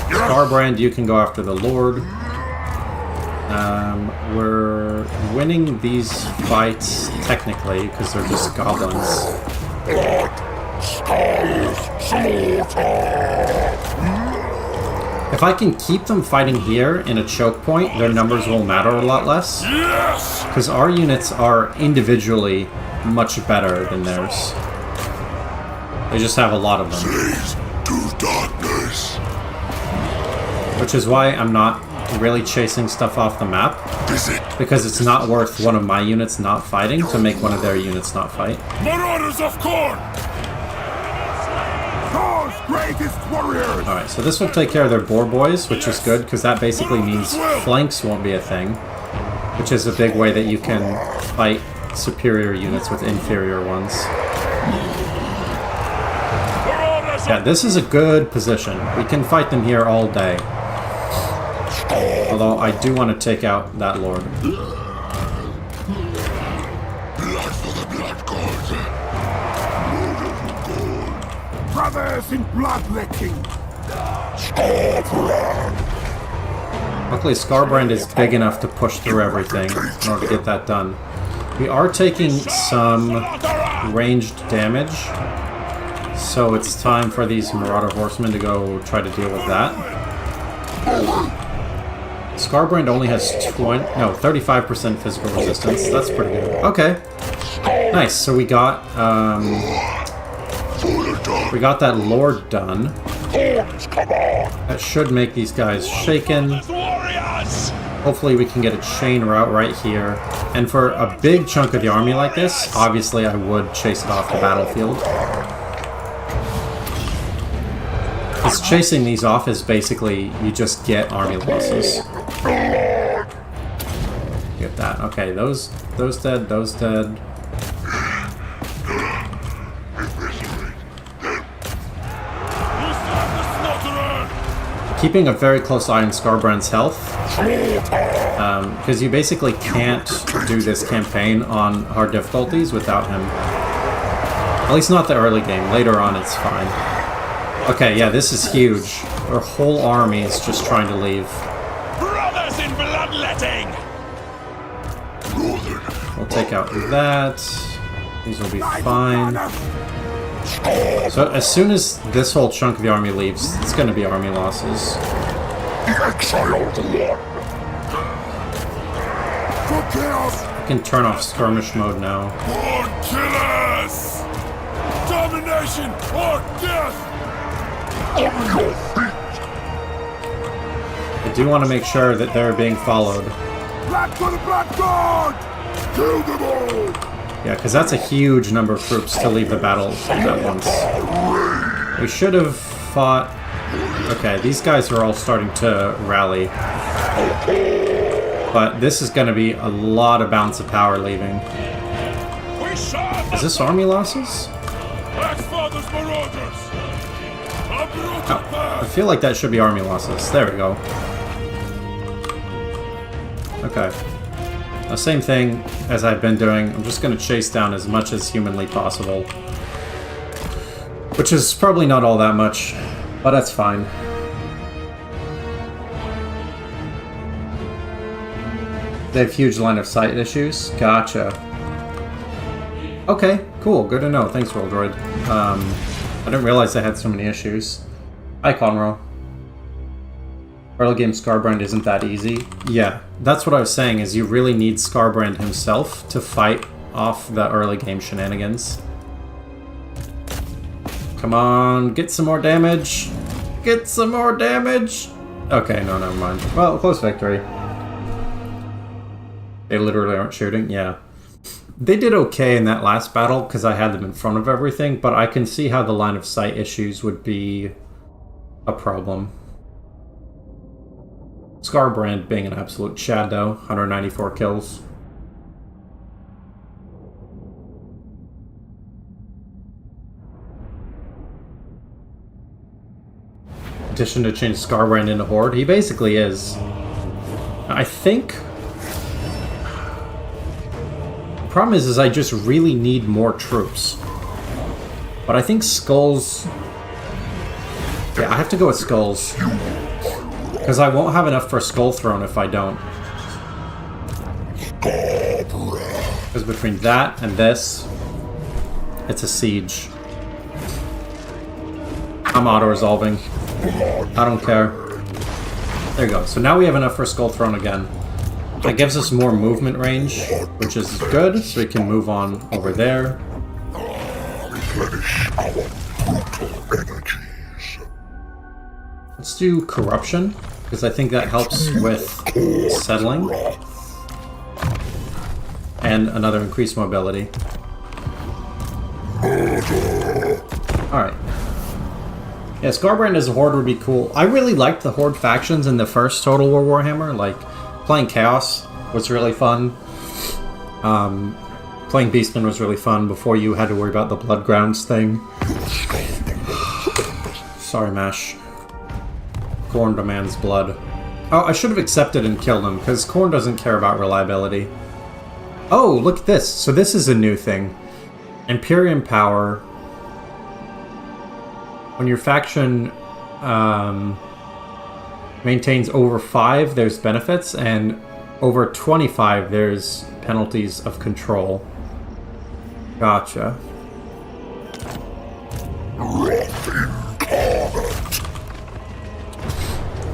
Skarbrand, you can go after the Lord. We're winning these fights, technically, because they're just goblins. If I can keep them fighting here in a choke point, their numbers will matter a lot less. Because our units are individually much better than theirs. They just have a lot of them. Which is why I'm not really chasing stuff off the map. Because it's not worth one of my units not fighting to make one of their units not fight. Marauders of Khorne! Alright, so this will take care of their boar boys, which is good, because that basically means flanks won't be a thing. Which is a big way that you can fight superior units with inferior ones. Yeah, this is a good position. We can fight them here all day. Although I do want to take out that lord. Brothers in bloodletting. Luckily, Skarbrand is big enough to push through everything in order to get that done. We are taking some ranged damage, so it's time for these Marauder Horsemen to go try to deal with that. Skarbrand only has 35% physical resistance. That's pretty good. Okay. Nice. So we got that lord done. That should make these guys shaken. Hopefully we can get a chain route right here. And for a big chunk of the army like this, obviously I would chase it off the battlefield. Because chasing these off is basically, you just get army losses. Get that. Okay, those dead, those dead. Keeping a very close eye on Skarbrand's health, because you basically can't do this campaign on hard difficulties without him. At least not the early game. Later on, it's fine. Okay, yeah, this is huge. Our whole army is just trying to leave. Brothers in bloodletting. We'll take out that. These will be fine. So as soon as this whole chunk of the army leaves, it's going to be army losses. I can turn off skirmish mode now. Killers! Domination or death! I do want to make sure that they're being followed. Black for the Black God! Kill them all! Yeah, because that's a huge number of troops to leave the battle at once. We should have fought... Okay, these guys are all starting to rally. But this is going to be a lot of balance of power leaving. Is this army losses? Oh, I feel like that should be army losses. There we go. Okay. The same thing as I've been doing. I'm just going to chase down as much as humanly possible. Which is probably not all that much, but that's fine. They have huge line of sight issues? Gotcha. Okay, cool. Good to know. Thanks, Roll Droid. I didn't realize they had so many issues. Hi, Conroe. Early game Skarbrand isn't that easy. Yeah, that's what I was saying, is you really need Skarbrand himself to fight off the early game shenanigans. Come on, get some more damage. Get some more damage. Okay, no, never mind. Well, close victory. They literally aren't shooting? Yeah. They did okay in that last battle because I had them in front of everything, but I can see how the line of sight issues would be a problem. Skarbrand being an absolute shadow, 194 kills. Petition to change Skarbrand into Horde. He basically is. I think... The problem is I just really need more troops. But I think Skulls... Yeah, I have to go with Skulls. Because I won't have enough for Skull Throne if I don't. Because between that and this, it's a siege. I'm auto-resolving. I don't care. There you go. So now we have enough for Skull Throne again. That gives us more movement range, which is good, so we can move on over there. Replenish our brutal energies. Let's do Corruption, because I think that helps with settling. And another increased mobility. Alright. Yeah, Skarbrand as a Horde would be cool. I really liked the Horde factions in the first Total War Warhammer. Like, playing Chaos was really fun. Playing Beastman was really fun before you had to worry about the Blood Grounds thing. Sorry, Mash. Khorne demands blood. Oh, I should have accepted and killed him, because Khorne doesn't care about reliability. Oh, look at this. So this is a new thing. Imperium power. When your faction maintains over 5, there's benefits, and over 25, there's penalties of control. Gotcha.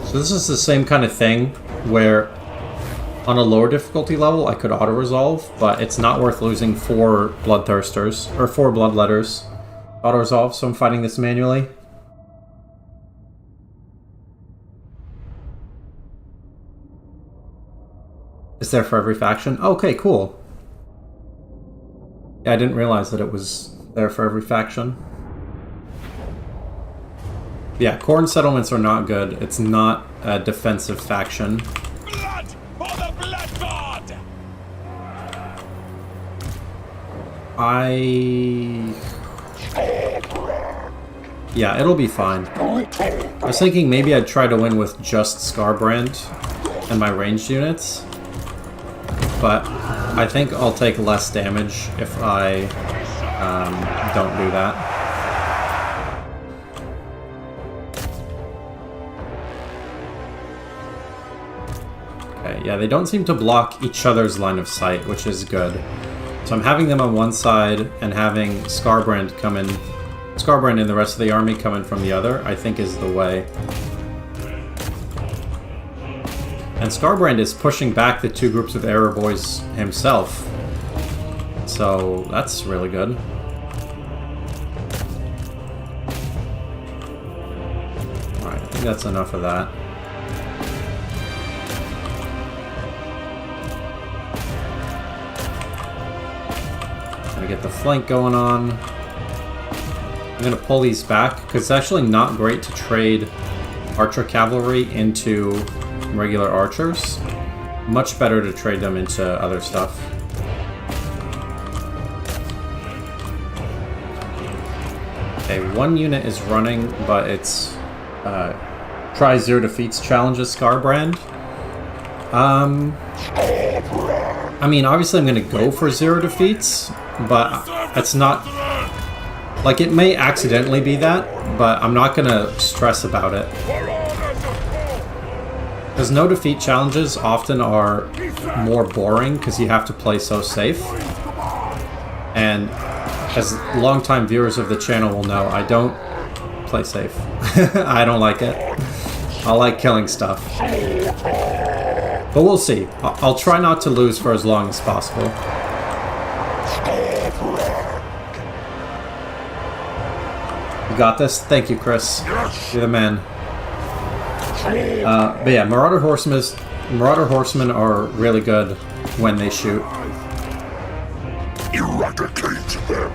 So this is the same kind of thing where on a lower difficulty level I could auto-resolve, but it's not worth losing 4 Bloodthirsters, or 4 Bloodletters. Auto-resolve, so I'm fighting this manually. It's there for every faction. Okay, cool. Yeah, I didn't realize that it was there for every faction. Yeah, Khorne settlements are not good. It's not a defensive faction. Blood for the Blood God! Yeah, it'll be fine. I was thinking maybe I'd try to win with just Skarbrand and my ranged units. But I think I'll take less damage if I don't do that. Okay, yeah, they don't seem to block each other's line of sight, which is good. So I'm having them on one side and having Skarbrand come in. Skarbrand and the rest of the army come in from the other, I think is the way. And Skarbrand is pushing back the 2 groups of Error Boys himself. So that's really good. Alright, I think that's enough of that. Gonna get the flank going on. I'm gonna pull these back, because it's actually not great to trade Archer Cavalry into regular archers. Much better to trade them into other stuff. Okay, 1 unit is running, but it's try 0 defeats challenges Skarbrand. I mean, obviously I'm gonna go for 0 defeats, but it's not... Like, it may accidentally be that, but I'm not gonna stress about it. Because no defeat challenges often are more boring because you have to play so safe. And as longtime viewers of the channel will know, I don't play safe. I don't like it. I like killing stuff. But we'll see. I'll try not to lose for as long as possible. You got this? Thank you, Chris. You're the man. But yeah, Marauder Horsemen Marauder horsemen are really good when they shoot. Eradicate them.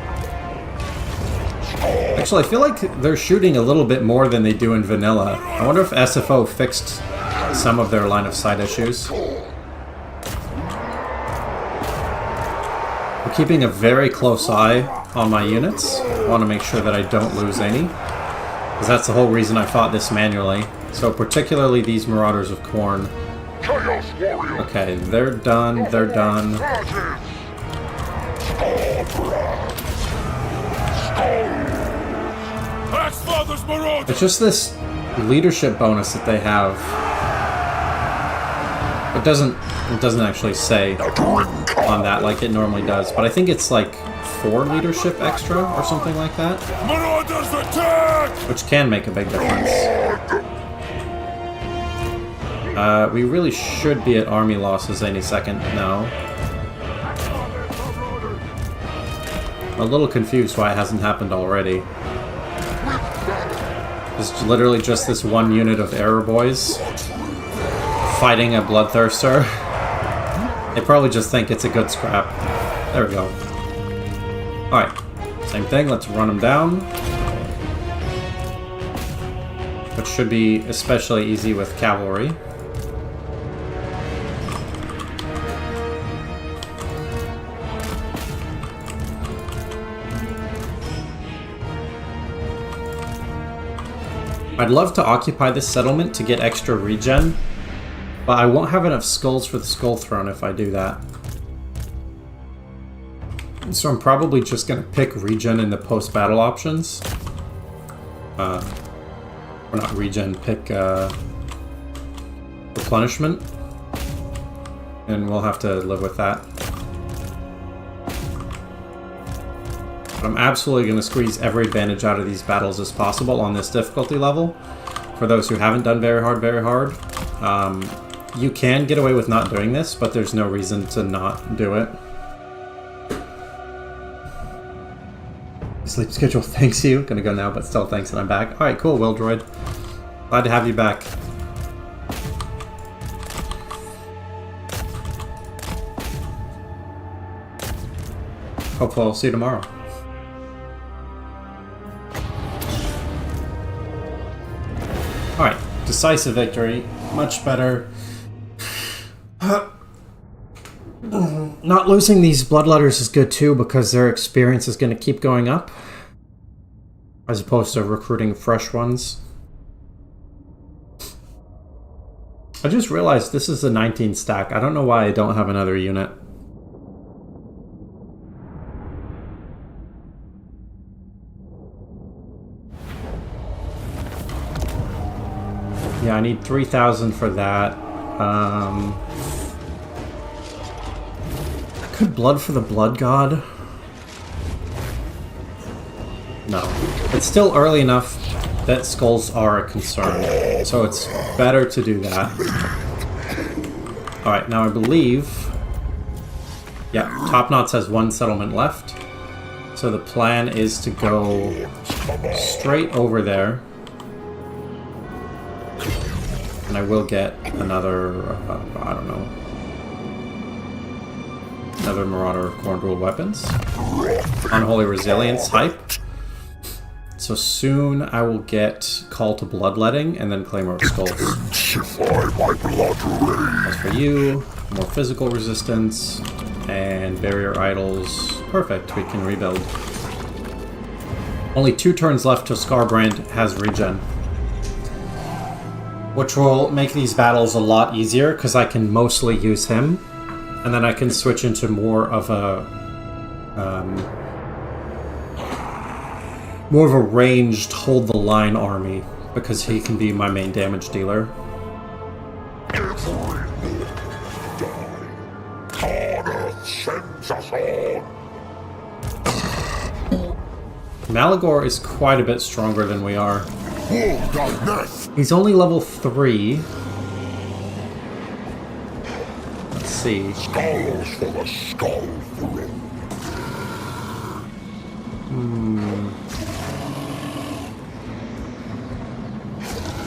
Actually, I feel like they're shooting a little bit more than they do in vanilla. I wonder if SFO fixed some of their line of sight issues. I'm keeping a very close eye on my units. I want to make sure that I don't lose any, because that's the whole reason I fought this manually. So particularly these Marauders of Khorne. Okay, they're done, they're done. It's just this leadership bonus that they have. It doesn't actually say on that like it normally does, but I think it's like 4 leadership extra or something like that. Marauders attack! Which can make a big difference. We really should be at army losses any second now. I'm a little confused why it hasn't happened already. It's literally just this one unit of error boys fighting a bloodthirster. They probably just think it's a good scrap. There we go. Alright, same thing, let's run them down. Which should be especially easy with cavalry. I'd love to occupy this settlement to get extra regen, but I won't have enough skulls for the Skull Throne if I do that. So I'm probably just going to pick regen in the post-battle options. Or not regen, pick replenishment. And we'll have to live with that. But I'm absolutely going to squeeze every advantage out of these battles as possible on this difficulty level. For those who haven't done very hard, you can get away with not doing this, but there's no reason to not do it. Sleep schedule thanks you. Gonna go now, but still thanks that I'm back. Alright, cool, Will Droid. Glad to have you back. Hopefully I'll see you tomorrow. Alright, decisive victory. Much better. Not losing these bloodletters is good too, because their experience is going to keep going up. As opposed to recruiting fresh ones. I just realized this is a 19 stack. I don't know why I don't have another unit. Yeah, I need 3,000 for that. Could blood for the blood god? No. It's still early enough that skulls are a concern, so it's better to do that. Alright, now I believe... Yeah, Top Knots has 1 settlement left. So the plan is to go straight over there. And I will get another, I don't know, another Marauder of Khorne dual weapons. Unholy Resilience hype. So soon I will get Call to Bloodletting and then Claymore of Skulls. As for you, more physical resistance and barrier idols. Perfect, we can rebuild. Only 2 turns left till Skarbrand has regen. Which will make these battles a lot easier, because I can mostly use him. And then I can switch into more of a ranged hold-the-line army, because he can be my main damage dealer. Malagor is quite a bit stronger than we are. He's only level 3. Let's see.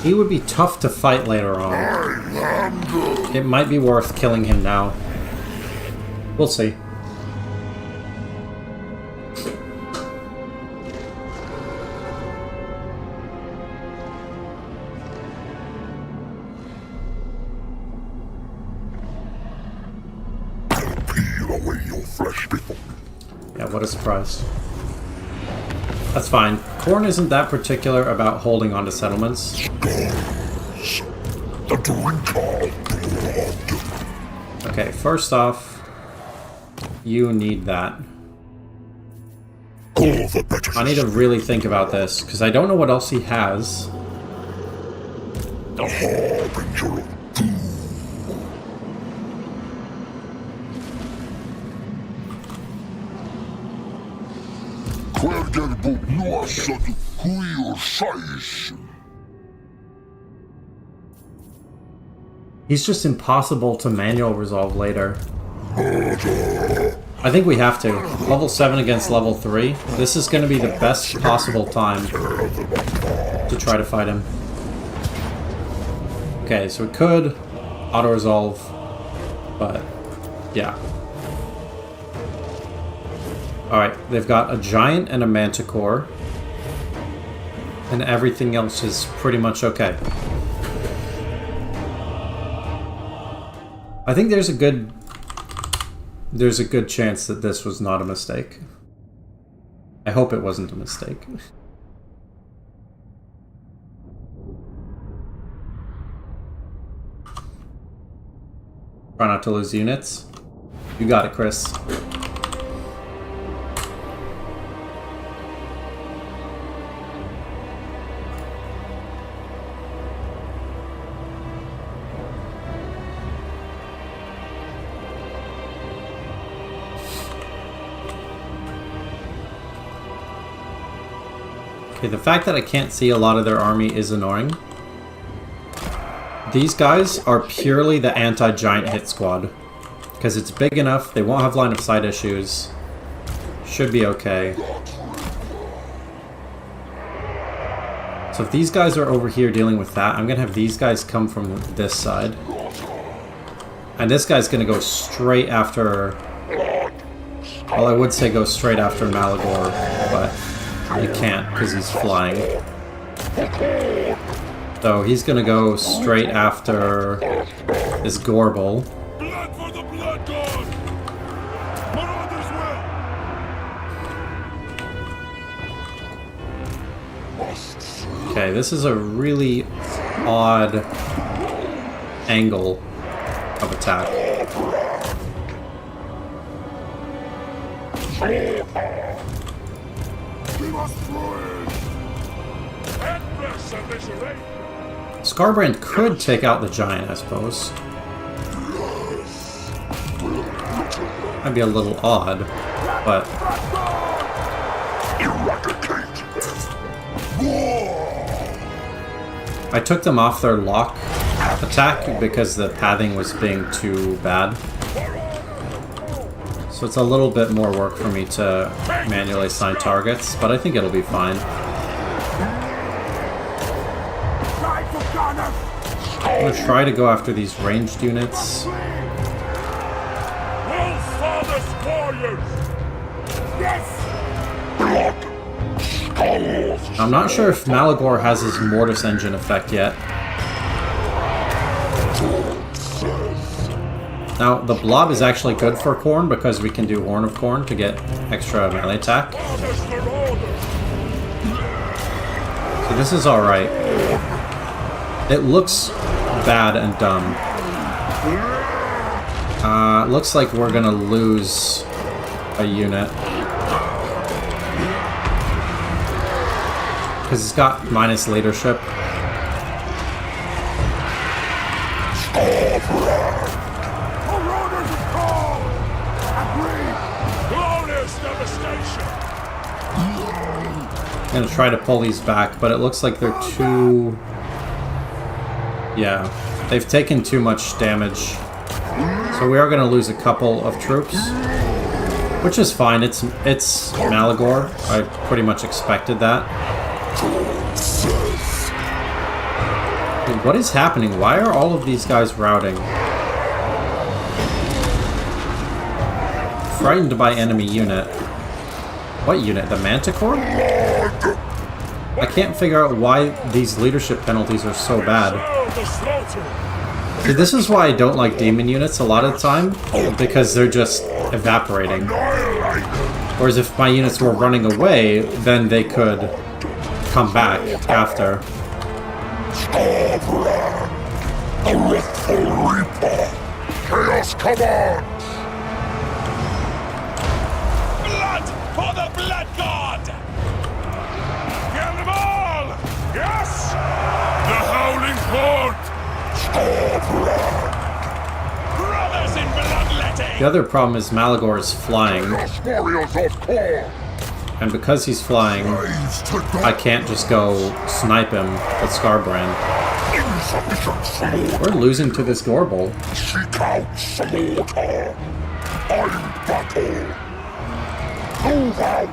He would be tough to fight later on. It might be worth killing him now. We'll see. Peel away your flesh before. Yeah, what a surprise. That's fine. Khorne isn't that particular about holding on to settlements. Scars. The drink of blood. Okay, first off, you need that. All the better. I need to really think about this, because I don't know what else he has. The harbinger of doom. Quergelbo nuasad huior sais. He's just impossible to manual resolve later. I think we have to. Level 7 against level 3. This is going to be the best possible time to try to fight him. Okay, so we could auto-resolve, but yeah. Alright, they've got a giant and a manticore, and everything else is pretty much okay. I think there's a good chance that this was not a mistake. I hope it wasn't a mistake. Try not to lose units. You got it, Chris. Okay, the fact that I can't see a lot of their army is annoying. These guys are purely the anti-giant hit squad. Because it's big enough, they won't have line of sight issues. Should be okay. So if these guys are over here dealing with that, I'm going to have these guys come from this side. And this guy's going to go straight after... Well, I would say go straight after Malagor, but... You can't, because he's flying. So he's gonna go straight after this Gorbel. Blood for the blood god! Marauders will! Okay, this is a really odd angle of attack. Skarbrand could take out the giant, I suppose. Might be a little odd, but... I took them off their lock attack because the pathing was being too bad. So it's a little bit more work for me to manually assign targets, but I think it'll be fine. I'm going to try to go after these ranged units. I'm not sure if Malagor has his Mortis Engine effect yet. Now, the blob is actually good for Khorne because we can do Horn of Khorne to get extra melee attack. So this is alright. It looks bad and dumb. Looks like we're gonna lose a unit. Because he's got minus leadership. I'm gonna try to pull these back, but it looks like they're too... Yeah, they've taken too much damage. So we are gonna lose a couple of troops. Which is fine, it's Malagor. I pretty much expected that. Dude, what is happening? Why are all of these guys routing? Frightened by enemy unit. What unit? The Manticore? I can't figure out why these leadership penalties are so bad. See, this is why I don't like demon units a lot of the time, because they're just evaporating. Whereas if my units were running away, then they could come back after. Skarbrand, the wrathful reaper. Chaos commands. Blood for the Blood God! Kill them all! Yes! The Howling Horde! Skarbrand, Brothers in bloodletting! The other problem is Malagor is flying, Chaos warriors of Khorne. and because he's flying, Slaves to I death. can't just go snipe him with Skarbrand. Insufficient slaughter. We're losing to this Gorbel. Seek out slaughter. I'm battle. Move out.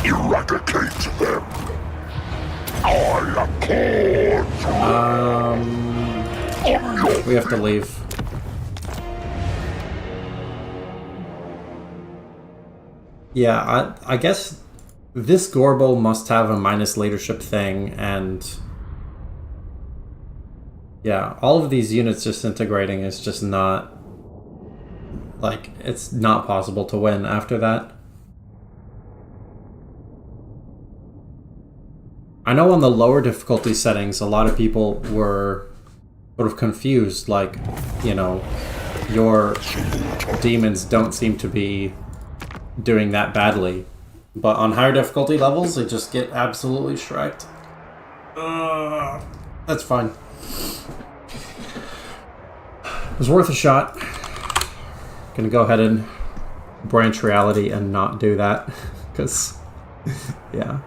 Eradicate them. I am Khorne. We have to leave. Yeah, I guess this Gorbel must have a minus leadership thing, and yeah, all of these units disintegrating is just not, like, it's not possible to win after that. I know on the lower difficulty settings, a lot of people were sort of confused, like, you know, your demons don't seem to be doing that badly. But on higher difficulty levels, they just get absolutely shreked. That's fine. It was worth a shot. Gonna go ahead and branch reality and not do that, because, yeah.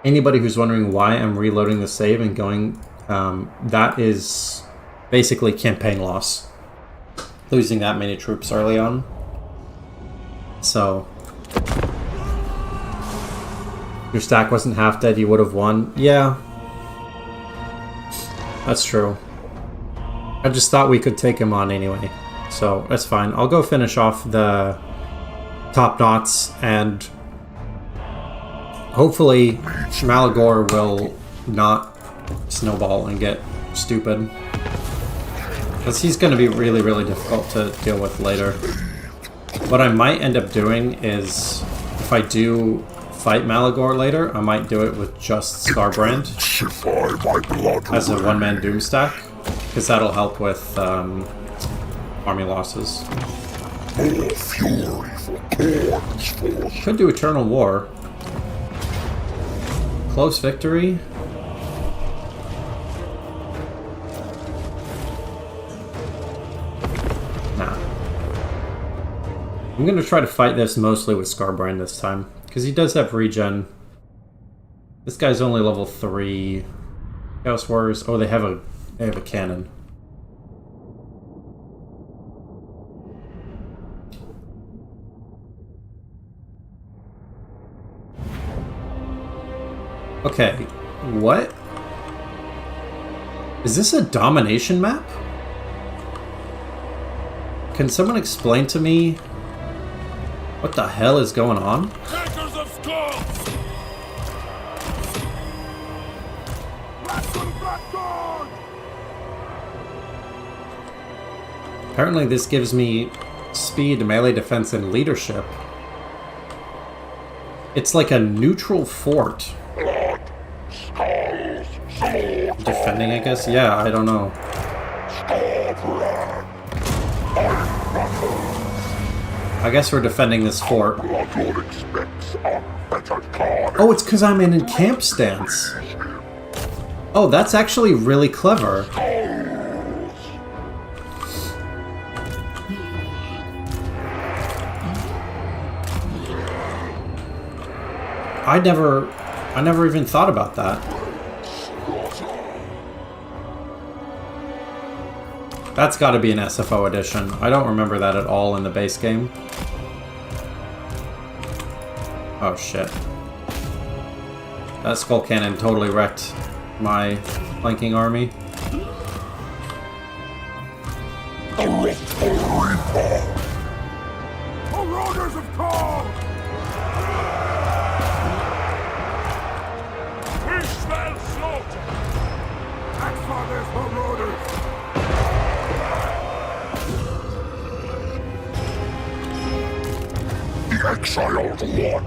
Anybody who's wondering why I'm reloading the save and going, that is basically campaign loss. Losing that many troops early on. So, your stack wasn't half dead, you would have won. Yeah. That's true. I just thought we could take him on anyway. So, that's fine. I'll go finish off the top knots, and hopefully Malagor will not snowball and get stupid. Because he's going to be really, really difficult to deal with later. What I might end up doing is, if I do fight Malagor later, I might do it with just Skarbrand Intensify my blood as a rain. one-man doom stack. Because that'll help with army losses. More fury for Khorne's force. Could do Eternal War. Close victory. Nah. I'm gonna try to fight this mostly with Skarbrand this time, because he does have regen. This guy's only level 3. Chaos Warriors. Oh, they have a cannon. Okay, what? Is this a domination map? Can someone explain to me what the hell is going on? Takers of skulls! Apparently this gives me speed, melee defense, and leadership. It's like a neutral fort. Blood, skulls, slaughter. Defending, I guess? Yeah, I don't know. Skarbrand, I'm battle. I guess we're defending this fort. Bloodlord expects unfettered carnage. Oh, it's because I'm in camp stance. Oh, that's actually really clever. I never even thought about that. That's got to be an SFO edition. I don't remember that at all in the base game. Oh shit. That skull cannon totally wrecked my flanking army. Marauders of Khorne! We smell slaughter! Axfather's marauders! The exiled one.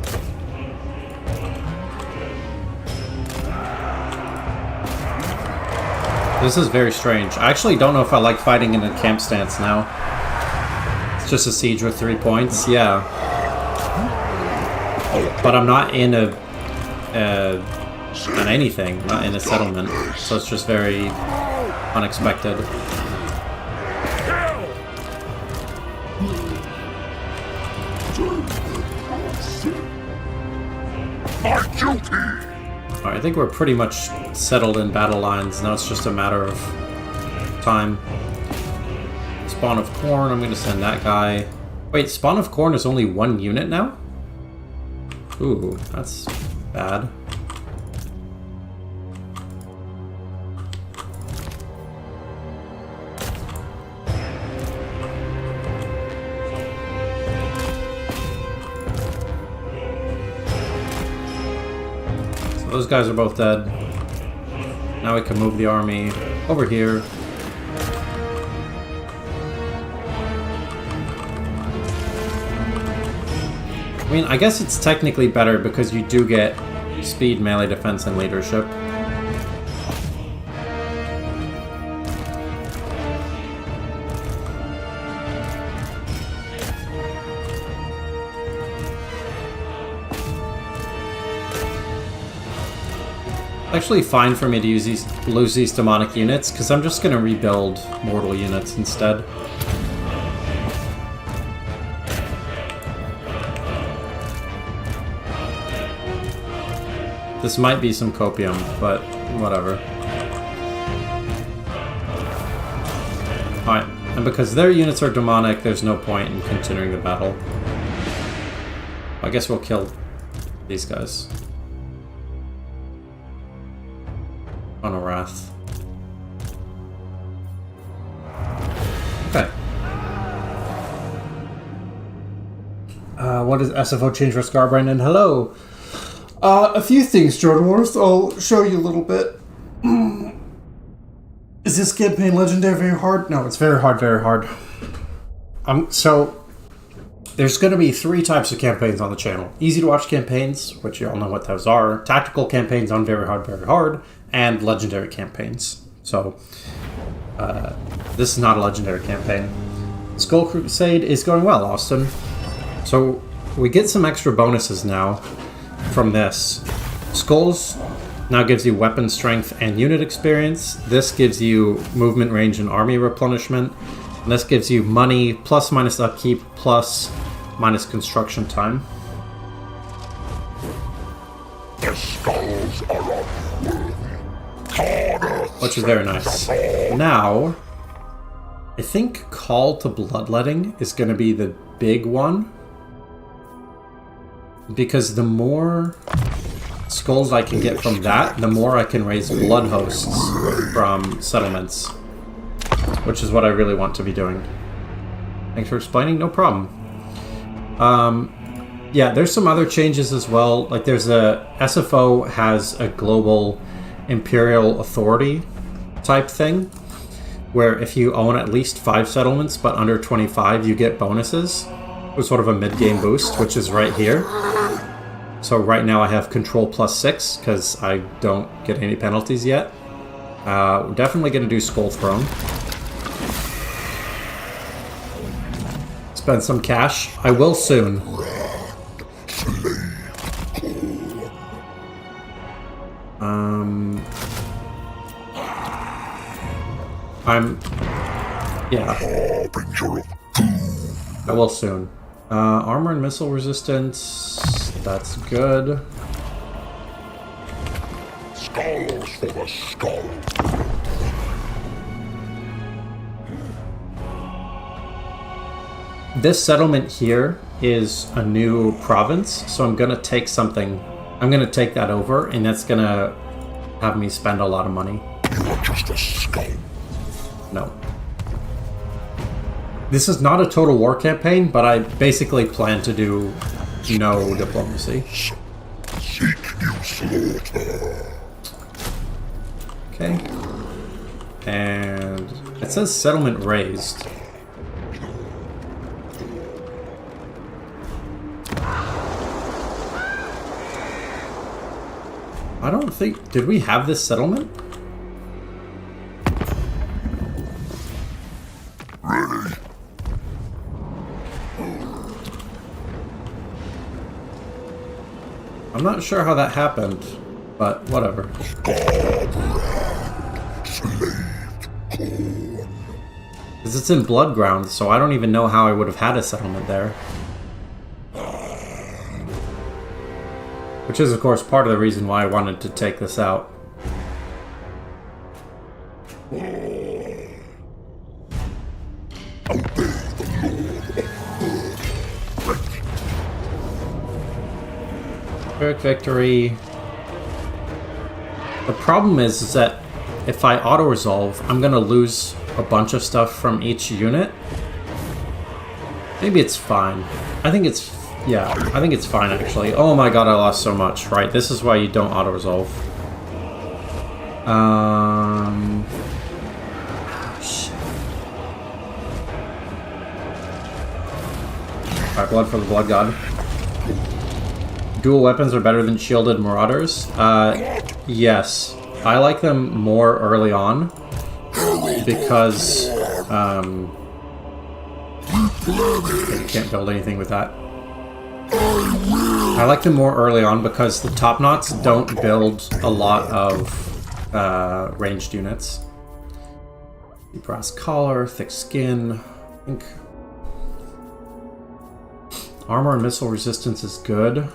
This is very strange. I actually don't know if I like fighting in a camp stance now. It's just a siege with 3 points, yeah. But I'm not in a on anything, not in a settlement. So it's just very unexpected. My duty. Alright, I think we're pretty much settled in battle lines. Now it's just a matter of time. Spawn of Khorne, I'm going to send that guy. Wait, Spawn of Khorne is only 1 unit now? Ooh, that's bad. Those guys are both dead. Now we can move the army over here. I mean, I guess it's technically better because you do get speed, melee defense, and leadership. Actually fine for me to lose these demonic units, because I'm just going to rebuild mortal units instead. This might be some copium, but whatever. Alright, and because their units are demonic, there's no point in continuing the battle. I guess we'll kill these guys. On a Wrath. Okay. What is SFO change for Skarbrand? And hello! A few things, Jordan Wars. I'll show you a little bit. Is this campaign legendary very hard? No, it's very hard, very hard. So, there's going to be 3 types of campaigns on the channel. Easy to watch campaigns, which you all know what those are. Tactical campaigns on very hard. And legendary campaigns. So, this is not a legendary campaign. Skull Crusade is going well, Austin. So, we get some extra bonuses now from this. Skulls now gives you weapon strength and unit experience. This gives you movement range and army replenishment. And this gives you money, plus minus upkeep, plus minus construction time. The skulls are unworthy. Which is very nice. Now, I think Call to Bloodletting is going to be the big one. Because the more skulls I can get from that, the more I can raise blood hosts from settlements. Which is what I really want to be doing. Thanks for explaining, no problem. Yeah, there's some other changes as well. Like there's SFO has a global imperial authority type thing, where if you own at least 5 settlements but under 25, you get bonuses. With sort of a mid-game boost, which is right here. So right now I have control +6 because I don't get any penalties yet. We're definitely going to do Skull Throne. Spend some cash. I will soon. Yeah. I will soon. Armor and missile resistance. That's good. Skulls for the skull. This settlement here is a new province, so I'm gonna take something I'm gonna take that over, and that's gonna have me spend a lot of money. You are just a skull. No. This is not a total war campaign, but I basically plan to do no diplomacy. Seek you slaughter. Okay. And it says settlement raised. I don't think... Did we have this settlement? Ready? I'm not sure how that happened, but whatever. Skarbrand. Slaved Khorne. Because it's in Bloodground, so I don't even know how I would have had a settlement there. Which is, of course, part of the reason why I wanted to take this out. Quick victory. The problem is that if I auto-resolve, I'm gonna lose a bunch of stuff from each unit. Maybe it's fine. I think it's... Yeah, I think it's fine, actually. Oh my god, I lost so much. Right, this is why you don't auto-resolve. Shit. Alright, blood for the blood god. Dual weapons are better than shielded marauders? Yes. I like them more early on. Because, I can't build anything with that. I like them more early on because the top knots don't build a lot of ranged units. Brass collar, thick skin. I think armor and missile resistance is good,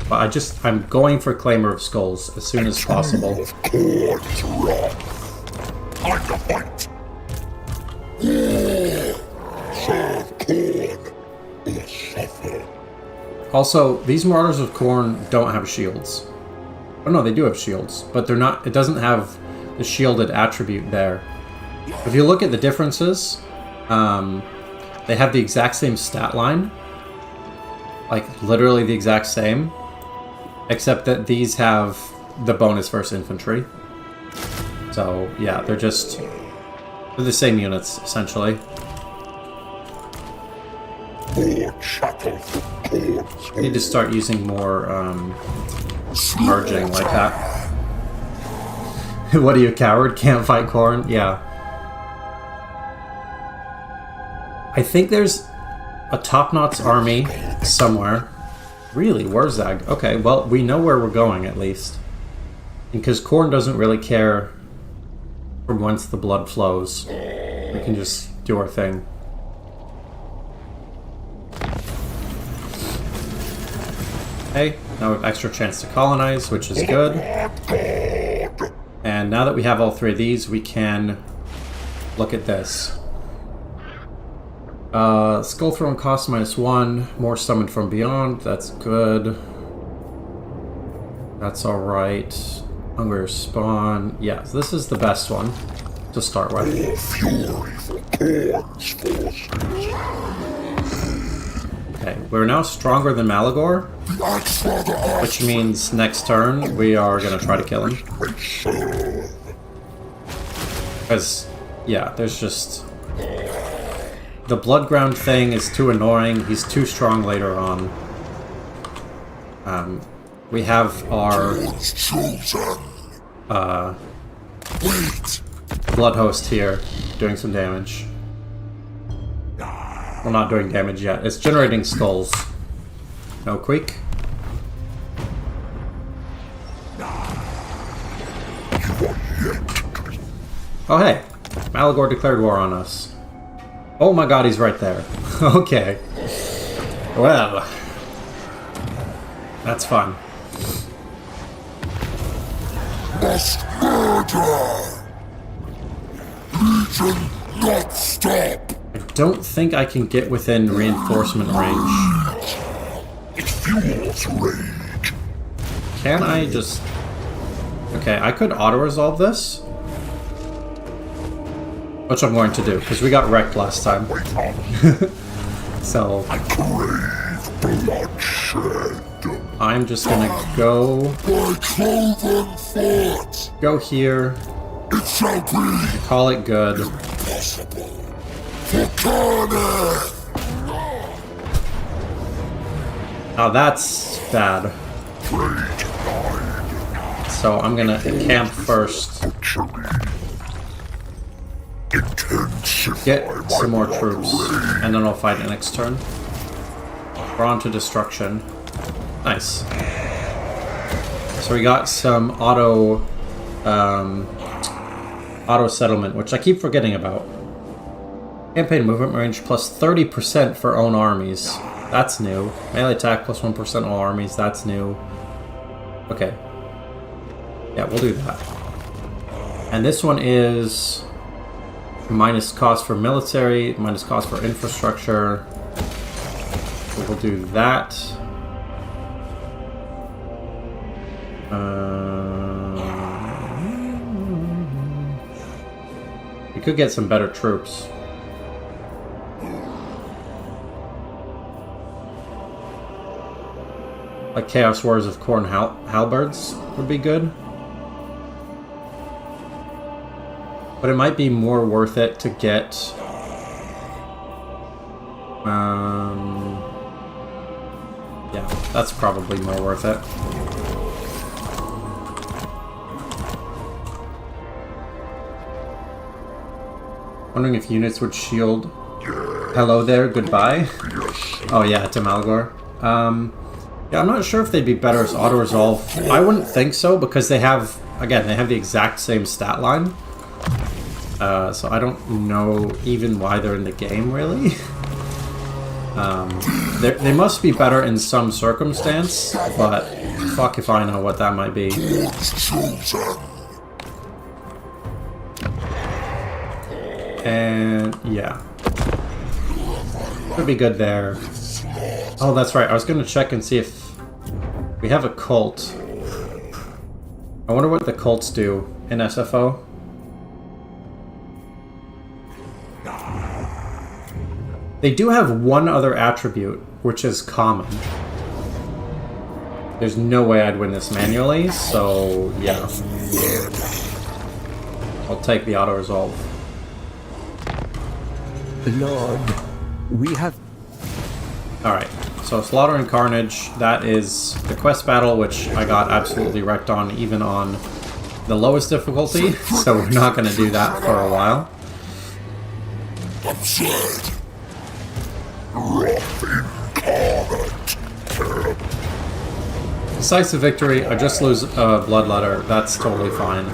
but I'm going for Claimer of Skulls as soon as possible. Khorne's wrath. Time to fight. Serve Khorne or suffer. Also, these Marauders of Khorne don't have shields. Oh no, they do have shields, but they're not. It doesn't have the shielded attribute there. If you look at the differences, they have the exact same stat line. Like, literally the exact same. Except that these have the bonus versus infantry. So, yeah, they're the same units, essentially. More chattel from Khorne's. I need to start using more, merging like that. What are you, a coward? Can't fight Khorne? Yeah. I think there's a Top Knot's army somewhere. Really? Wurzag? Okay, well, we know where we're going, at least. Because Khorne doesn't really care from whence the blood flows. We can just do our thing. Okay, now we have extra chance to colonize, which is good. And now that we have all three of these, we can look at this. Skull Throne costs -1, more summoned from beyond, that's good. That's alright. Hunger spawn, yeah, so this is the best one to start with. More fury for Khorne's forces. Okay, we're now stronger than Malagor, The Axefather which means next turn we are gonna try to kill him. may serve. Because, yeah, there's just... The Bloodground thing is too annoying, he's too strong later on. We have our Khorne's chosen. Wait. Blood Host here doing some damage. Well, not doing damage yet. It's generating skulls. No Queek. Oh hey, Malagor declared war on us. Oh my god, he's right there. Okay. Well, that's fun. Must murder. Legion not stop. I don't think I can get within reinforcement range. It fuels rage. can I just... Okay, I could auto-resolve this. Which I'm going to do, because we got wrecked last time. So... I crave bloodshed. I'm just gonna go... My cloven foot. Go here. It shall be Call it good. impossible. For Khorne. Oh, that's bad. Great mind. So I'm gonna camp first. Butchery. Intensify Get some more my troops. blood And then I'll fight it next turn. We're on to destruction. Nice. So we got some auto settlement, which I keep forgetting about. Campaign movement range plus 30% for own armies. That's new. Melee attack plus 1% all armies. That's new. Okay. Yeah, we'll do that. And this one is minus cost for military, minus cost for infrastructure. So we'll do that. We could get some better troops. Like Chaos Wars of Khorne Halberds would be good. But it might be more worth it to get... yeah, that's probably more worth it. Wondering if units would shield... Hello there, goodbye? Oh yeah, to Malgor. Yeah, I'm not sure if they'd be better as auto-resolve. I wouldn't think so, because they have... Again, they have the exact same stat line. So I don't know even why they're in the game, really. They must be better in some circumstance, but fuck if I know what that might be. And yeah. Could be good there. Oh, that's right. I was going to check and see if we have a cult. I wonder what the cults do in SFO. They do have one other attribute, which is common. There's no way I'd win this manually, so yeah. I'll take the auto-resolve. Lord, we have... Alright, so Slaughter and Carnage, that is the quest battle, which I got absolutely wrecked on, even on the lowest difficulty, so we're not going to do that for a while. Absurd. Rough incarnate. Decisive victory, I just lose a bloodletter, that's totally fine.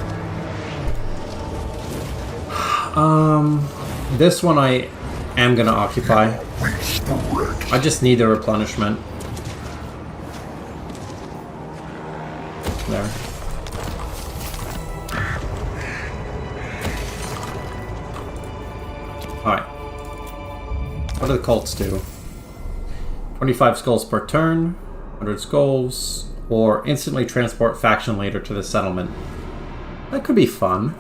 This one I am going to occupy. I just need the replenishment. There. Alright. What do the cults do? 25 skulls per turn, 100 skulls, or instantly transport faction leader to the settlement. That could be fun.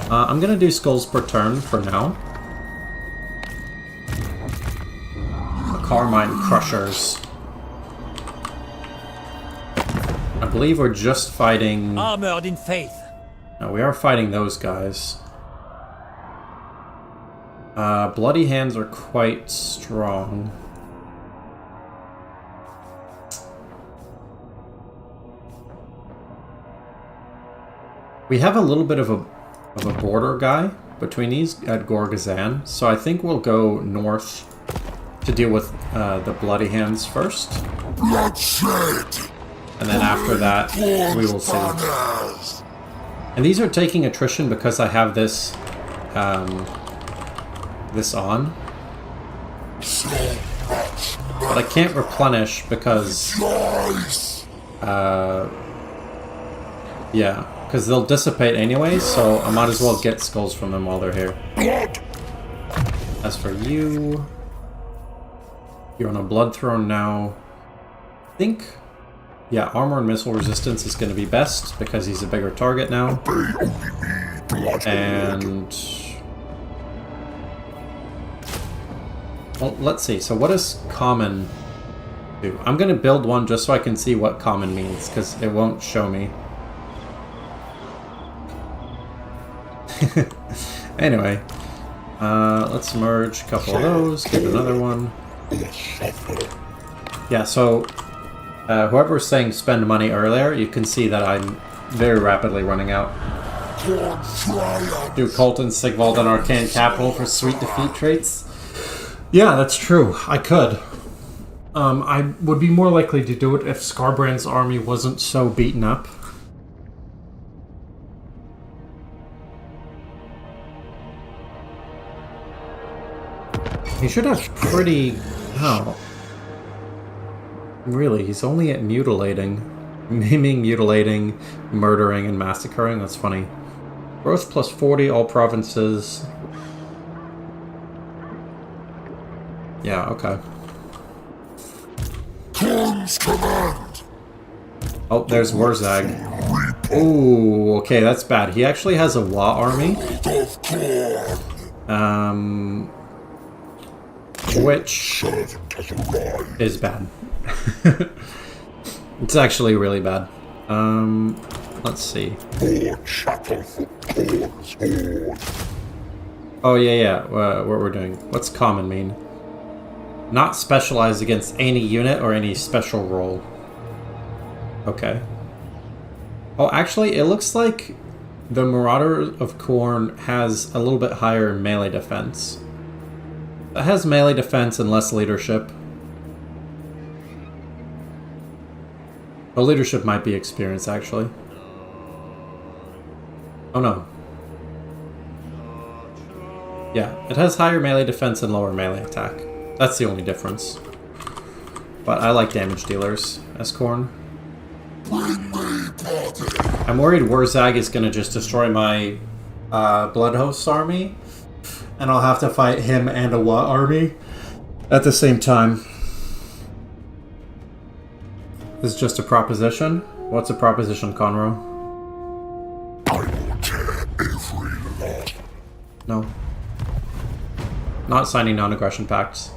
I'm gonna do skulls per turn for now. Carmine Crushers. I believe we're just fighting... Armored in faith. No, we are fighting those guys. Bloody Hands are quite strong. We have a little bit of a border guy between these at Gorgazan, so I think we'll go north to deal with the Bloody Hands first. Bloodshed. And then after that, we will see. And these are taking attrition because I have this this on. But I can't replenish because yeah, because they'll dissipate anyway, so I might as well get skulls from them while they're here. As for you, you're on a blood throne now. I think Yeah, armor and missile resistance is going to be best because he's a bigger target now. They only need blood. And... well, let's see. So what does common do? I'm going to build one just so I can see what common means, because it won't show me. Anyway, let's merge a couple of those, get another one. Yeah, so whoever was saying spend money earlier, you can see that I'm very rapidly running out. Do Colton, Sigvald, and Arcane Capital for sweet defeat traits? Yeah, that's true. I could. I would be more likely to do it if Skarbrand's army wasn't so beaten up. He should have pretty... oh. Really, he's only at mutilating. Maiming, mutilating, murdering, and massacring. That's funny. Growth plus 40, all provinces. Yeah, okay. Khorne's command. Oh, there's Warzag. Ooh, okay, that's bad. He actually has a Wa army. Of Khorne. Which is bad. It's actually really bad. Let's see. More chattel for Khorne's horde. Oh, yeah. What we're doing. What's common mean? Not specialized against any unit or any special role. Okay. Oh, actually, it looks like the Marauder of Khorne has a little bit higher melee defense. It has melee defense and less leadership. Well, leadership might be experience, actually. Oh, no. Yeah, it has higher melee defense and lower melee attack. That's the only difference. But I like damage dealers as Khorne. I'm worried Warzag is going to just destroy my Bloodhost's army. And I'll have to fight him and a Wa army at the same time. This is just a proposition? What's a proposition, Conroe? I will tear every lot. No. Not signing non-aggression pacts.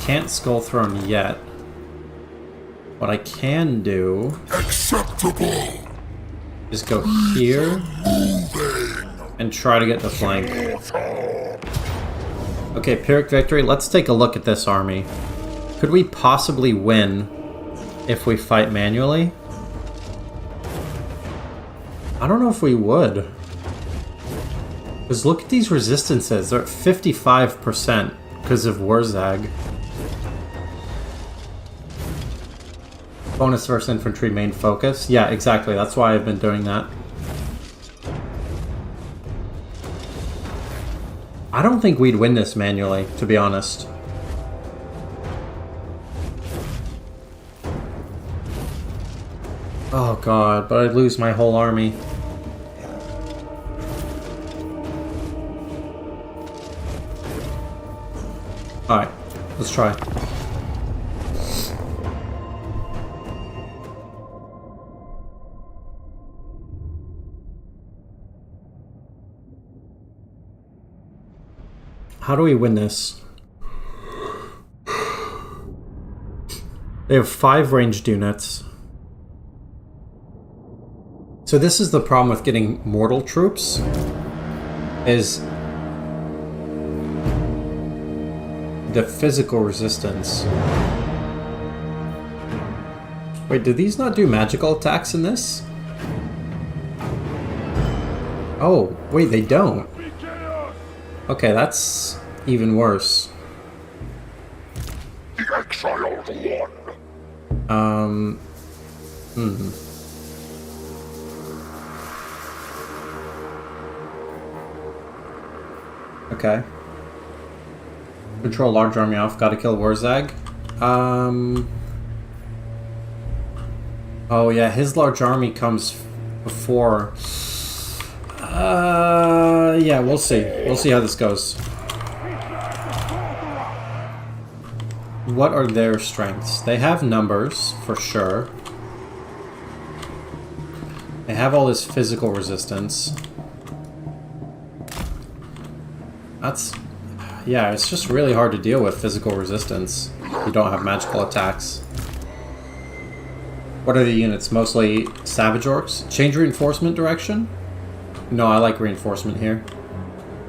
Can't Skull Throne yet. What I can do... acceptable. is go here and try to get the flank. Okay, Pyrrhic Victory. Let's take a look at this army. Could we possibly win if we fight manually? I don't know if we would. Because look at these resistances. They're at 55% because of Warzag. Bonus versus infantry main focus. Yeah, exactly. That's why I've been doing that. I don't think we'd win this manually, to be honest. Oh god, but I'd lose my whole army. Alright, let's try. How do we win this? They have 5 ranged units. So this is the problem with getting mortal troops, is the physical resistance. Wait, do these not do magical attacks in this? Oh, wait, they don't. Okay, that's even worse. The exiled one. Okay. Control large army off, gotta kill Warzag. Oh yeah, his large army comes before... yeah, we'll see. We'll see how this goes. What are their strengths? They have numbers, for sure. They have all this physical resistance. That's... yeah, it's just really hard to deal with physical resistance. You don't have magical attacks. What are the units? Mostly Savage Orcs? Change reinforcement direction? No, I like reinforcement here.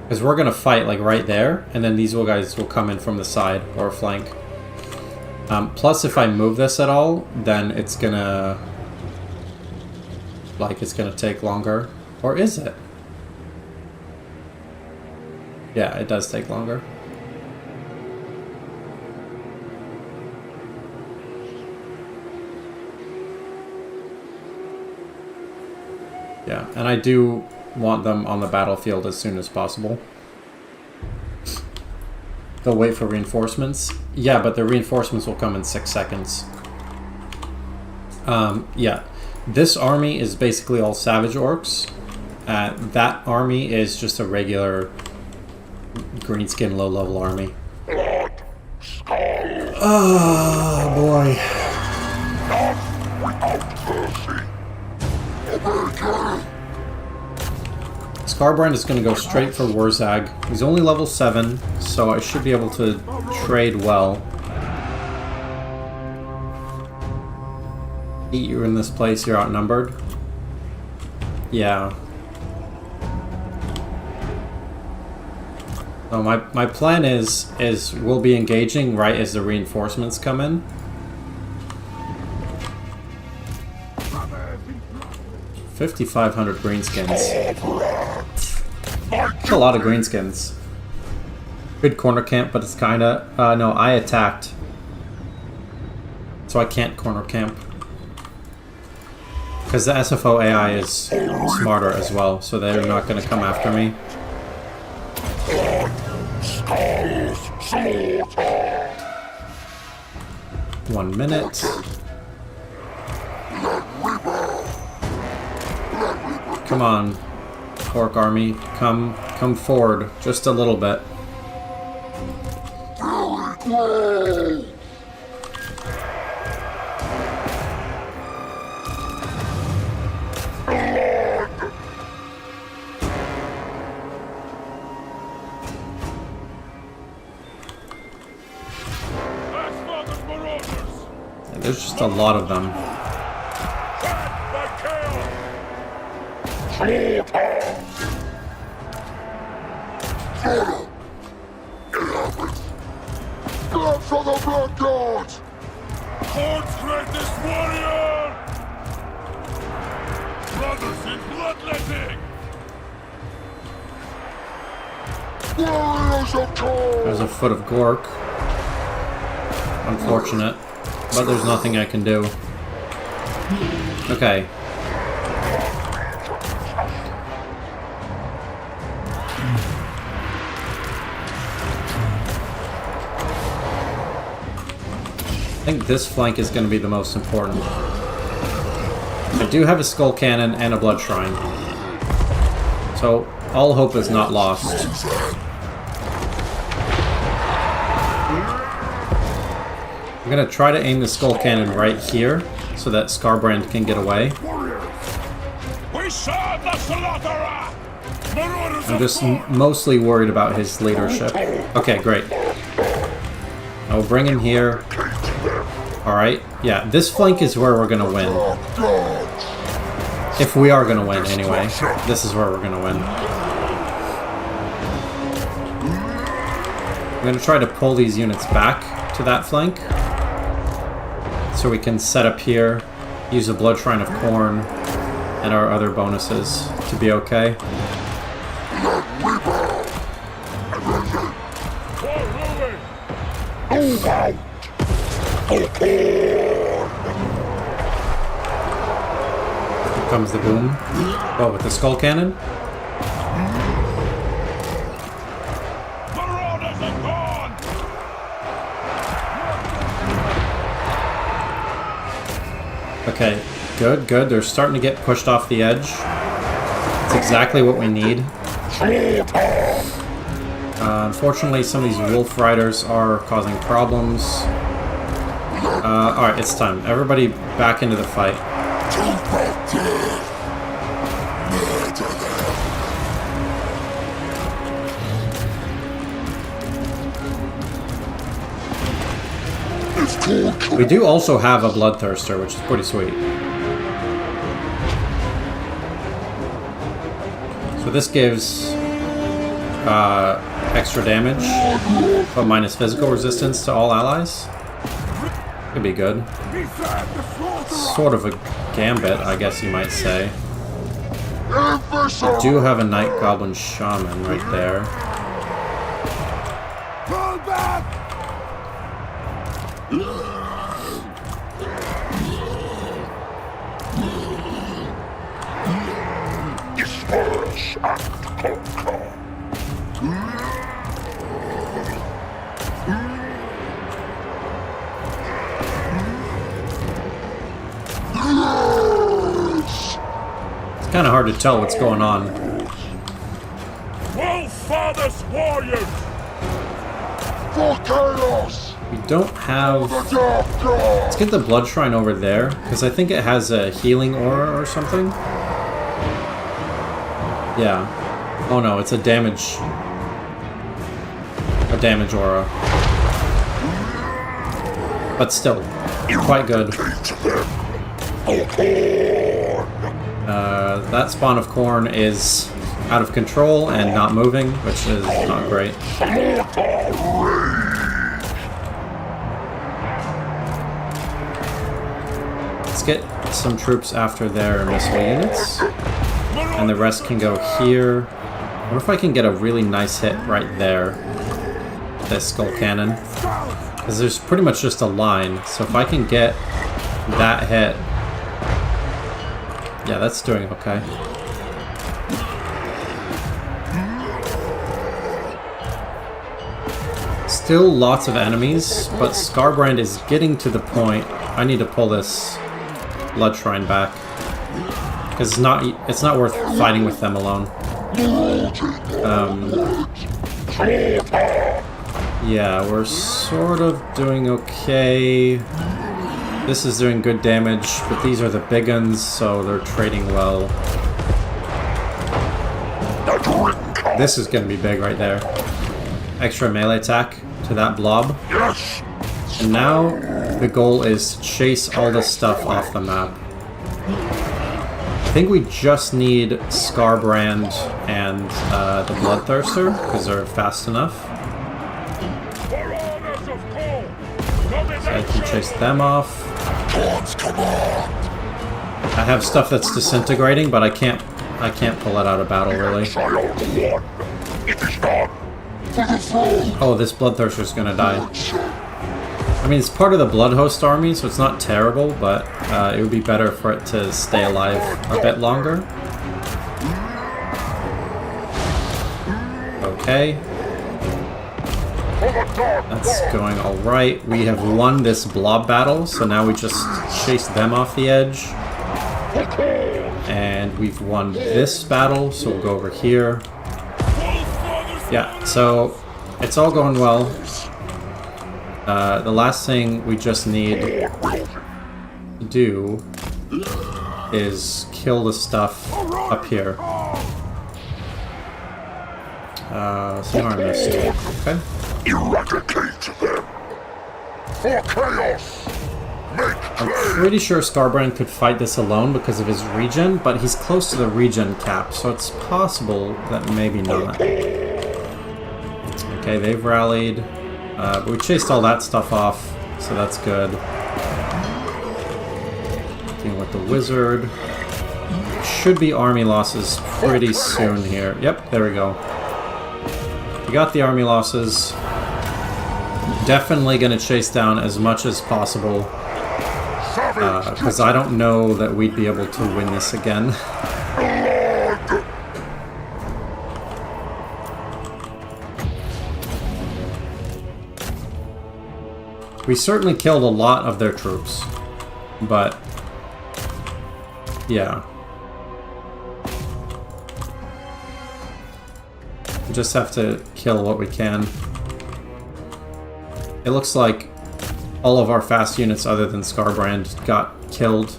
Because we're going to fight like right there, and then these guys will come in from the side or flank. Plus, if I move this at all, then it's going to... like, it's going to take longer. Or is it? Yeah, it does take longer. Yeah, and I do want them on the battlefield as soon as possible. They'll wait for reinforcements. Yeah, but the reinforcements will come in 6 seconds. Yeah. This army is basically all Savage Orcs. That army is just a regular greenskin low-level army. Oh, boy. Skarbrand is going to go straight for Warzag. He's only level 7, so I should be able to trade well. You're in this place, you're outnumbered. Yeah. So my plan is we'll be engaging right as the reinforcements come in. $5,500 greenskins. That's a lot of greenskins. Good corner camp, but it's kinda... no, I attacked. So I can't corner camp. Because the SFO AI is smarter as well, so they're not going to come after me. 1 minute. Come on, Orc army, come forward just a little bit. There's just a lot of them. Blood for the Blood Gods! Khorne's greatest warrior! Brothers in bloodletting! Warriors of Khorne! There's a foot of Gork. Unfortunate. But there's nothing I can do. Okay. I think this flank is going to be the most important. I do have a skull cannon and a blood shrine. So, all hope is not lost. I'm going to try to aim the skull cannon right here, so that Skarbrand can get away. We saw the slaughterer! I'm just mostly worried about his leadership. Okay, great. I'll bring him here. Alright, yeah, this flank is where we're gonna win. If we are gonna win, anyway. This is where we're gonna win. I'm gonna try to pull these units back to that flank. So we can set up here, use a Blood Shrine of Khorne, and our other bonuses to be okay. Here comes the boom. Oh, with the skull cannon? Okay, good, good. They're starting to get pushed off the edge. It's exactly what we need. Unfortunately, some of these wolf riders are causing problems. Alright, it's time. Everybody back into the fight. We do also have a Bloodthirster, which is pretty sweet. So this gives extra damage, but minus physical resistance to all allies. Could be good. Sort of a gambit, I guess you might say. I do have a Night Goblin Shaman right there. Disperse and conquer. It's kind of hard to tell what's going on. Well-father's warriors! For chaos! We don't have... The Dark God! Let's get the Blood Shrine over there, because I think it has a healing aura or something. Yeah. Oh no, it's a damage... a damage aura. But still, quite good. That spawn of Khorne is out of control and not moving, which is not great. Let's get some troops after their missile units, and the rest can go here. What if I can get a really nice hit right there with this skull cannon? Because there's pretty much just a line, so if I can get that hit... Yeah, that's doing okay. Still lots of enemies, but Skarbrand is getting to the point. I need to pull this Blood Shrine back. Because it's not worth fighting with them alone. Yeah, we're sort of doing okay. This is doing good damage, but these are the big guns, so they're trading well. This is going to be big right there. Extra melee attack to that blob. Yes! And now the goal is to chase all this stuff off the map. I think we just need Skarbrand and the Bloodthirster, because they're fast enough. So I can chase them off. I have stuff that's disintegrating, but I can't pull it out of battle really. Oh, this Bloodthirster's gonna die. I mean, it's part of the Bloodhost army, so it's not terrible, but it would be better for it to stay alive a bit longer. Okay. That's going alright. We have won this blob battle, so now we just chase them off the edge. And we've won this battle, so we'll go over here. Yeah, so it's all going well. The last thing we just need to do is kill the stuff up here. So I missed. Okay. Eradicate them! For chaos! Make I'm pretty sure Skarbrand could fight this alone because of his regen, but he's close to the regen cap, so it's possible that maybe not. Okay, they've rallied. But we chased all that stuff off, so that's good. Dealing with the wizard. Should be army losses pretty soon here. Yep, there we go. We got the army losses. Definitely gonna chase down as much as possible. Because I don't know that we'd be able to win this again. We certainly killed a lot of their troops, but yeah. We just have to kill what we can. It looks like all of our fast units other than Skarbrand got killed,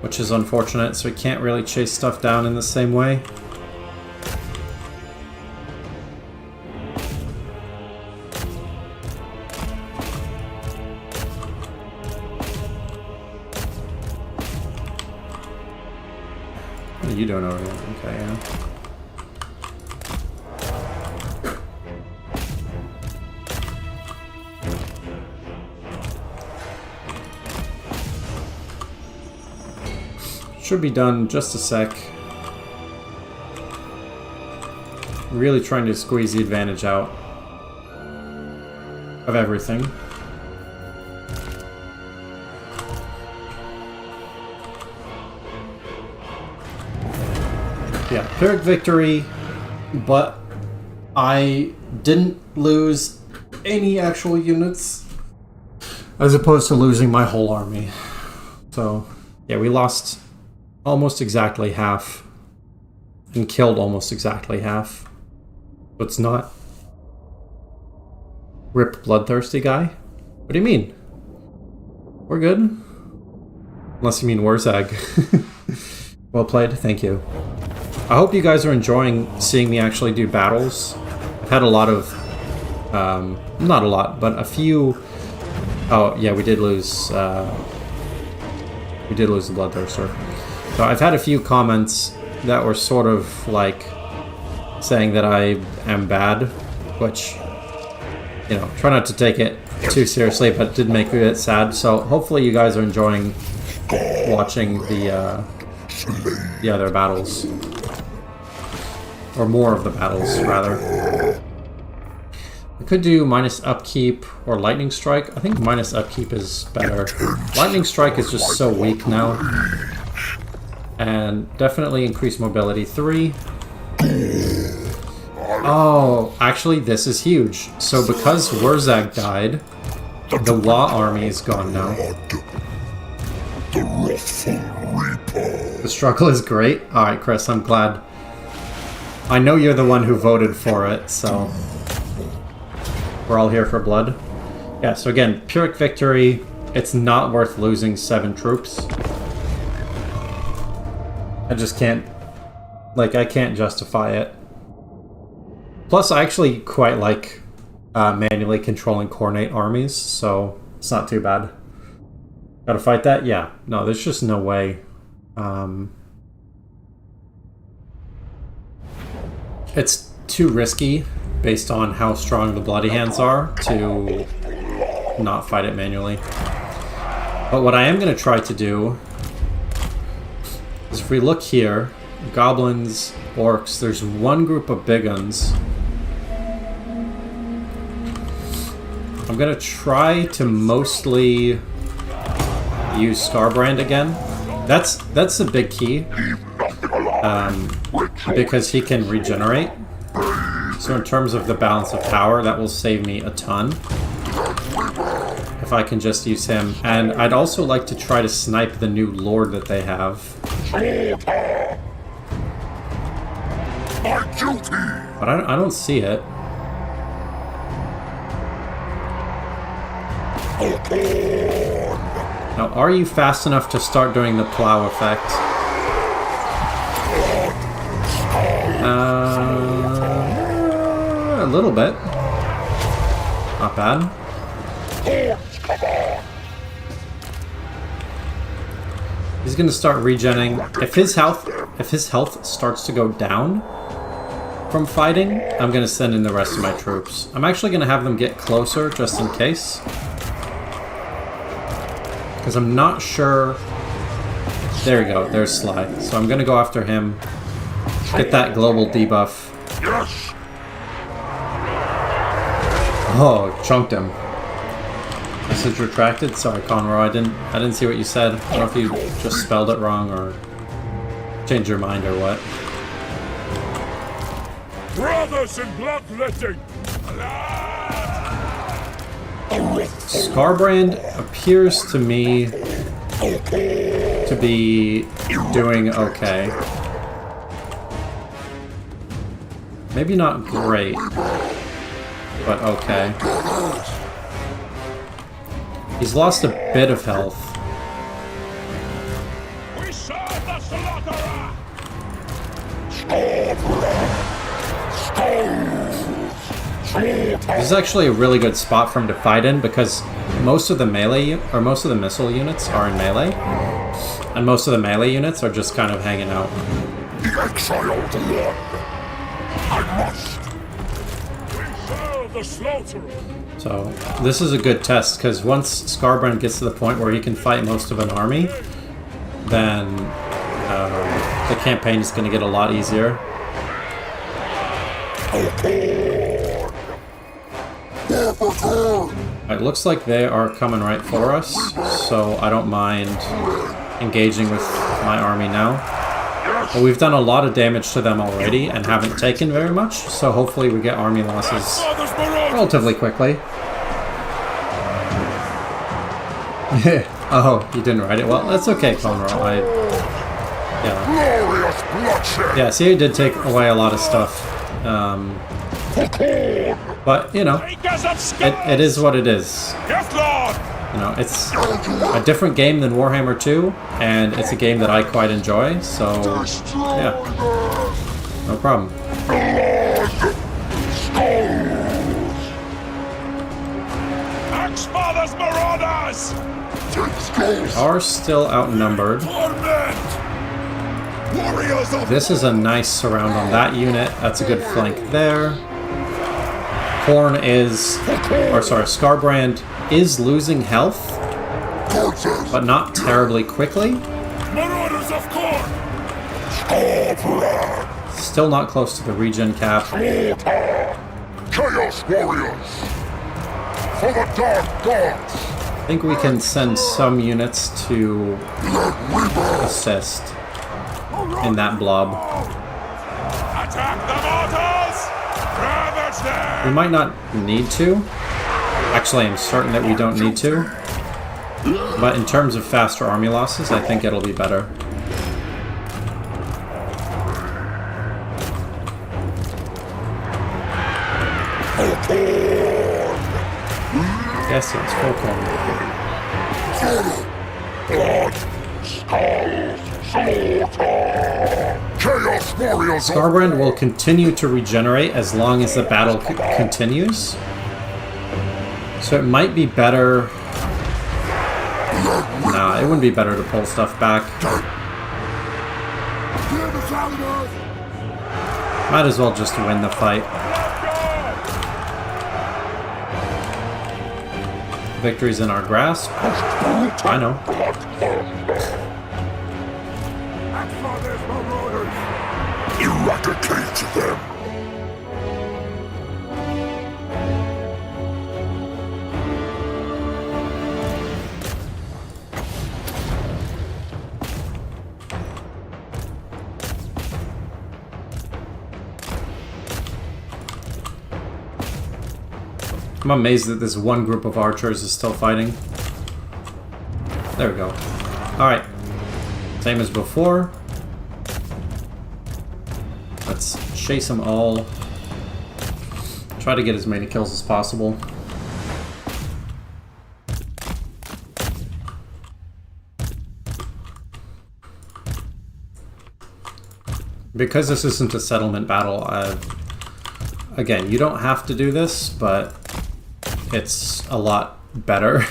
which is unfortunate, so we can't really chase stuff down in the same way. What are you doing over there? Okay, yeah. Should be done in just a sec. Really trying to squeeze the advantage out of everything. Yeah, Pyrrhic victory, but I didn't lose any actual units as opposed to losing my whole army. So, yeah, we lost almost exactly half and killed almost exactly half. So it's not rip bloodthirsty guy. What do you mean? We're good. Unless you mean Warzag. Well played, thank you. I hope you guys are enjoying seeing me actually do battles. I've had a lot of, not a lot, but a few. Oh yeah, we did lose the Bloodthirster. So I've had a few comments that were sort of like saying that I am bad, which, you know, try not to take it too seriously, but it did make me a bit sad. So hopefully you guys are enjoying watching the other battles. Or more of the battles, rather. I could do minus upkeep or lightning strike. I think minus upkeep is better. Lightning strike is just so weak now. And definitely increase mobility 3. Oh, actually this is huge. So because Warzag died, the Wa army is gone now. The struggle is great. Alright, Chris, I'm glad. I know you're the one who voted for it, so we're all here for blood. Yeah, so again, Pyrrhic victory. It's not worth losing 7 troops. I just can't, like, I can't justify it. Plus, I actually quite like manually controlling Khorne armies, so it's not too bad. Gotta fight that? Yeah. No, there's just no way. It's too risky, based on how strong the Bloody Hands are, to not fight it manually. But what I am going to try to do is, if we look here, goblins, orcs, there's one group of big guns. I'm going to try to mostly use Skarbrand again. That's the big key. Because he can regenerate. So in terms of the balance of power, that will save me a ton. If I can just use him. And I'd also like to try to snipe the new lord that they have. But I don't see it. Now, are you fast enough to start doing the plow effect? A little bit. Not bad. He's gonna start regenning. If his health starts to go down from fighting, I'm gonna send in the rest of my troops. I'm actually gonna have them get closer just in case. Because I'm not sure. There we go, there's Sly. So I'm gonna go after him. Get that global debuff. Yes. Oh, chunked him. Message retracted. Sorry, Conroy. I didn't see what you said. I don't know if you just spelled it wrong or changed your mind or what. Brothers in bloodletting! Skarbrand appears to me to be doing okay. Maybe not great, but okay. He's lost a bit of health. We serve the slaughterer! This is actually a really good spot for him to fight in because most of the melee, or most of the missile units are in melee. And most of the melee units are just kind of hanging out. The exiled one. I must. We serve the slaughterer! So this is a good test because once Skarbrand gets to the point where he can fight most of an army, then the campaign is going to get a lot easier. It looks like they are coming right for us, so I don't mind engaging with my army now. But we've done a lot of damage to them already and haven't taken very much, so hopefully we get army losses relatively quickly. Oh, you didn't write it? Well, that's okay, Khorne. Yeah, see, it did take away a lot of stuff. But, you know, it is what it is. Yes, Lord! You know, it's a different game than Warhammer 2, and it's a game that I quite enjoy, so, yeah. No problem. Axe-Father's marauders! Are still outnumbered. This is a nice surround on that unit. That's a good flank there. Khorne is, or sorry, Skarbrand is losing health, but not terribly quickly. Marauders of Khorne! Still not close to the regen cap. Chaos warriors. For the dark gods. I think we can send some units to assist in that blob. Attack the mortals! Ravage them! We might not need to. Actually, I'm certain that we don't need to. But in terms of faster army losses, I think it'll be better. Yes, it's full Khorne. Chaos warriors. Skarbrand will continue to regenerate as long as the battle continues. So it might be better... Nah, it wouldn't be better to pull stuff back. Might as well just win the fight. Victory's in our grasp. I know. Eradicate them. I'm amazed that this one group of archers is still fighting. There we go. Alright. Same as before. Let's chase them all. Try to get as many kills as possible. Because this isn't a settlement battle, again, you don't have to do this, but it's a lot better.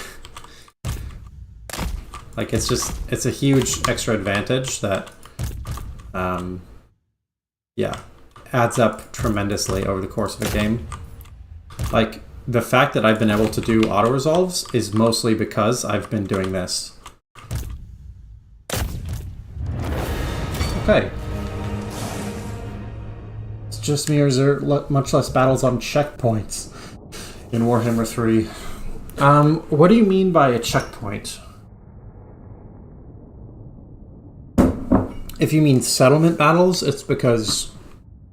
Like, it's a huge extra advantage that, yeah, adds up tremendously over the course of a game. Like, the fact that I've been able to do auto-resolves is mostly because I've been doing this. Okay. It's just me, or is there much less battles on checkpoints in Warhammer 3? What do you mean by a checkpoint? If you mean settlement battles, it's because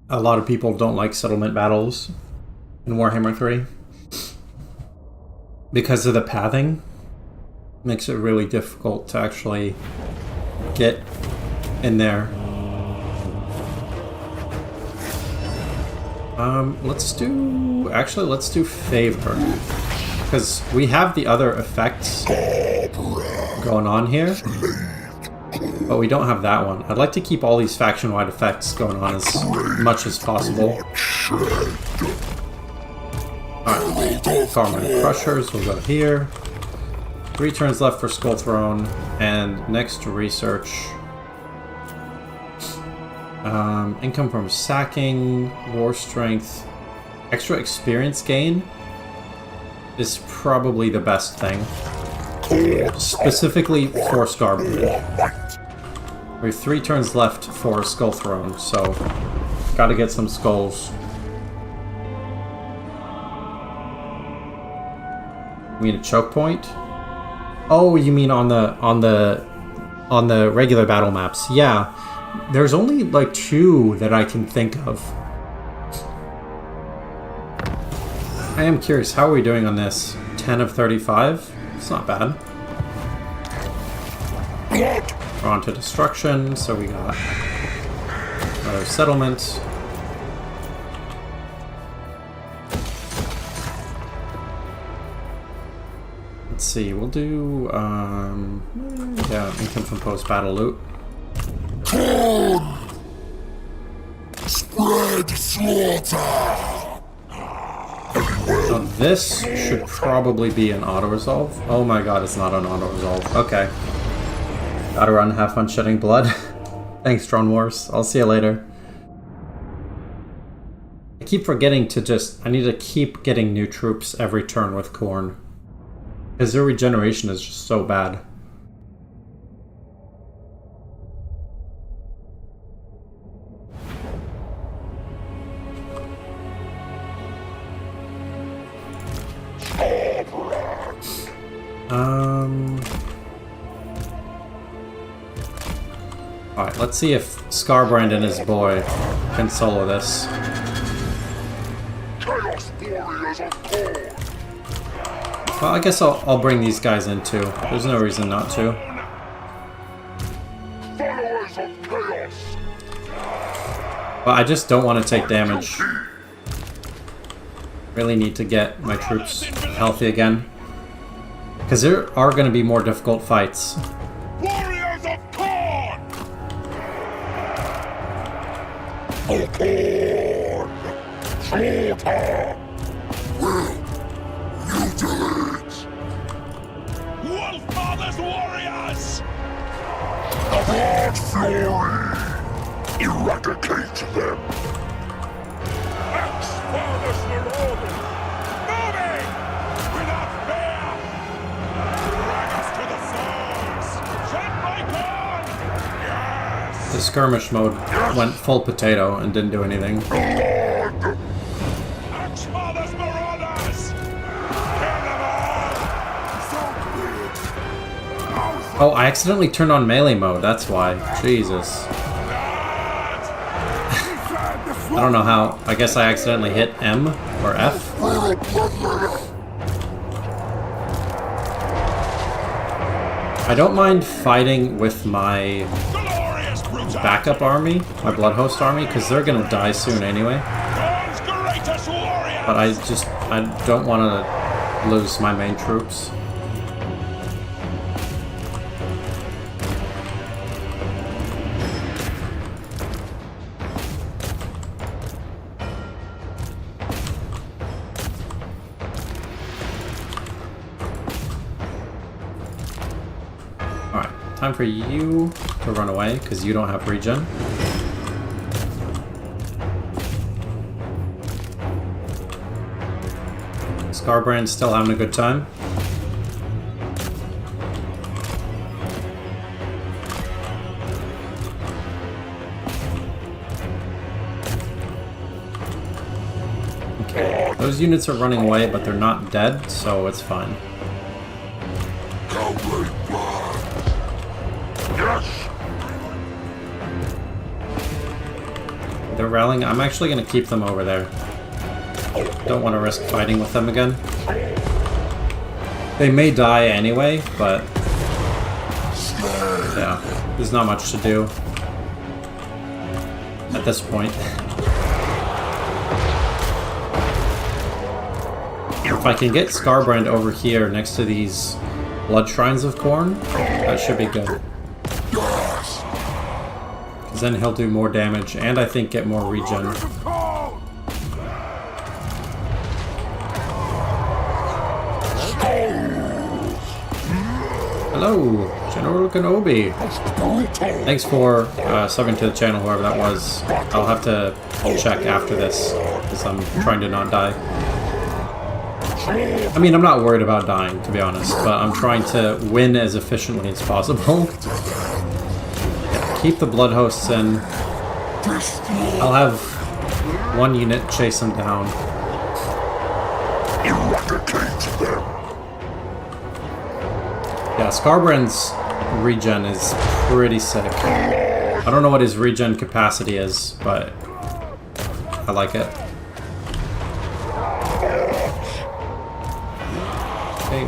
a lot of people don't like settlement battles in Warhammer 3. Because of the pathing, makes it really difficult to actually get in there. Let's do favor. because we have the other effects going on here, but we don't have that one. I'd like to keep all these faction-wide effects going on as much as possible. Alright, Khorne Crushers will go here. 3 turns left for Skull Throne, and next to research. Income from sacking, war strength, extra experience gain is probably the best thing. Specifically for Skarbrand. We have 3 turns left for Skull Throne, so gotta get some skulls. We need a choke point. Oh, you mean on the regular battle maps? Yeah, there's only like 2 that I can think of. I am curious, how are we doing on this? 10 of 35? It's not bad. We're on to destruction, so we got another settlement. Let's see, we'll do, yeah, income from post-battle loot. Spread slaughter! So this should probably be an auto-resolve. Oh my god, it's not an auto-resolve. Okay. Gotta run, have fun shedding blood. Thanks, Drone Wars. I'll see you later. I keep forgetting to I need to keep getting new troops every turn with Khorne. Because their regeneration is just so bad. Alright, let's see if Skarbrand and his boy can solo this. Chaos warriors of Khorne! Well, I guess I'll bring these guys in too. There's no reason not to. Followers of chaos! But I just don't want to take damage. Really need to get my troops healthy again. Because there are going to be more difficult fights. Warriors of Khorne! Khorne! Slaughter! Will you do it? Wolffather's warriors! Blood fury! Eradicate them! Ex-father's marauders! Moving! Without fear! Drag us to the swords! Shed by Khorne! Yes! The skirmish mode went full potato and didn't do anything. Blood! Ex-father's marauders! Kill them all! Oh, I accidentally turned on melee mode, that's why. Jesus. I don't know how. I guess I accidentally hit M or F. I don't mind fighting with my Glorious brutality! backup army, my Bloodhost army, because they're gonna die soon anyway. Khorne's greatest warriors! But I don't want to lose my main troops. Alright, time for you to run away, because you don't have regen. Skarbrand's still having a good time. Okay, those units are running away, but they're not dead, so it's fine. Cowblade blood! Yes! They're rallying. I'm actually going to keep them over there. Don't want to risk fighting with them again. They may die anyway, but yeah, there's not much to do at this point. You If I can get Skarbrand over here next to these blood shrines of Khorne, that should be good. Because then he'll do more damage and I think get more regen. Hello, General Kenobi. Thanks for subbing to the channel, whoever that was. I'll have to check after this, because I'm trying to not die. I mean, I'm not worried about dying, to be honest, but I'm trying to win as efficiently as possible. Keep the blood hosts in. I'll have one unit chase them down. Yeah, Skarbrand's regen is pretty sick. I don't know what his regen capacity is, but I like it. Okay,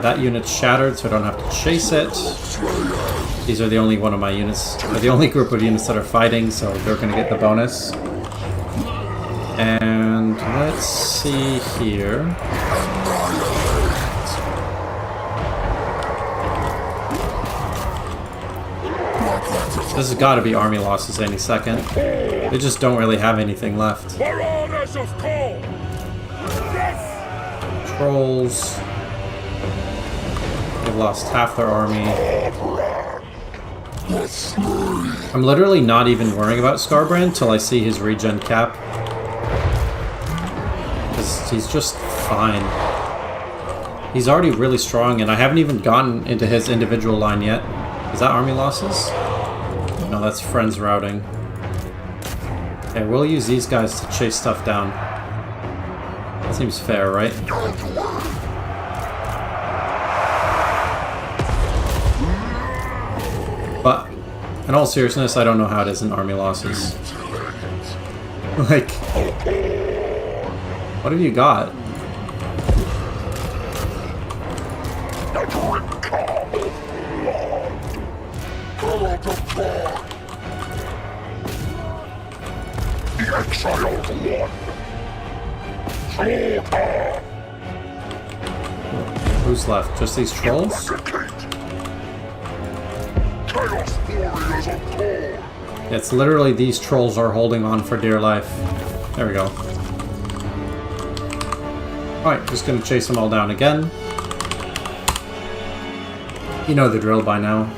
that unit's shattered, so I don't have to chase it. These are the only one of my units, or the only group of units that are fighting, so they're going to get the bonus. And let's see here. This has got to be army losses any second. They just don't really have anything left. Trolls. They've lost half their army. I'm literally not even worrying about Skarbrand till I see his regen cap. Because he's just fine. He's already really strong, and I haven't even gotten into his individual line yet. Is that army losses? No, that's friends routing. Okay, we'll use these guys to chase stuff down. That seems fair, right? But, in all seriousness, I don't know how it is in army losses. Like, what have you got? Who's left? Just these trolls? It's literally these trolls are holding on for dear life. There we go. Alright, just gonna chase them all down again. You know the drill by now.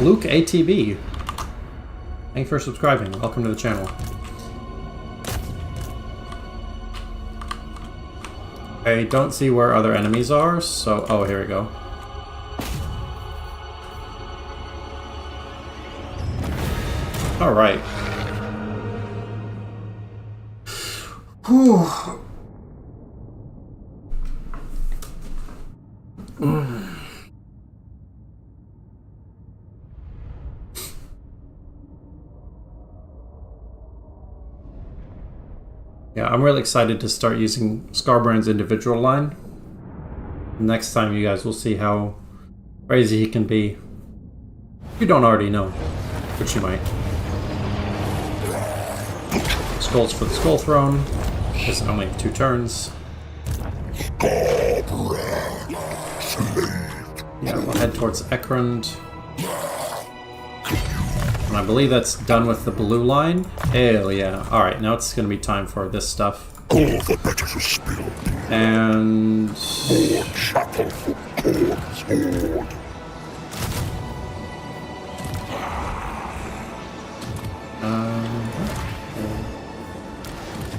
Luke ATB. Thanks for subscribing. Welcome to the channel. I don't see where other enemies are, so... Oh, here we go. Alright. Whew. Yeah, I'm really excited to start using Skarbrand's individual line. Next time you guys will see how crazy he can be. If you don't already know, which you might. Skulls for the Skull Throne. Just only 2 turns. Yeah, we'll head towards Ekrund. And I believe that's done with the blue line. Hell yeah. Alright, now it's going to be time for this stuff. All the better for spilled. And... More chapel for Khorne's horde.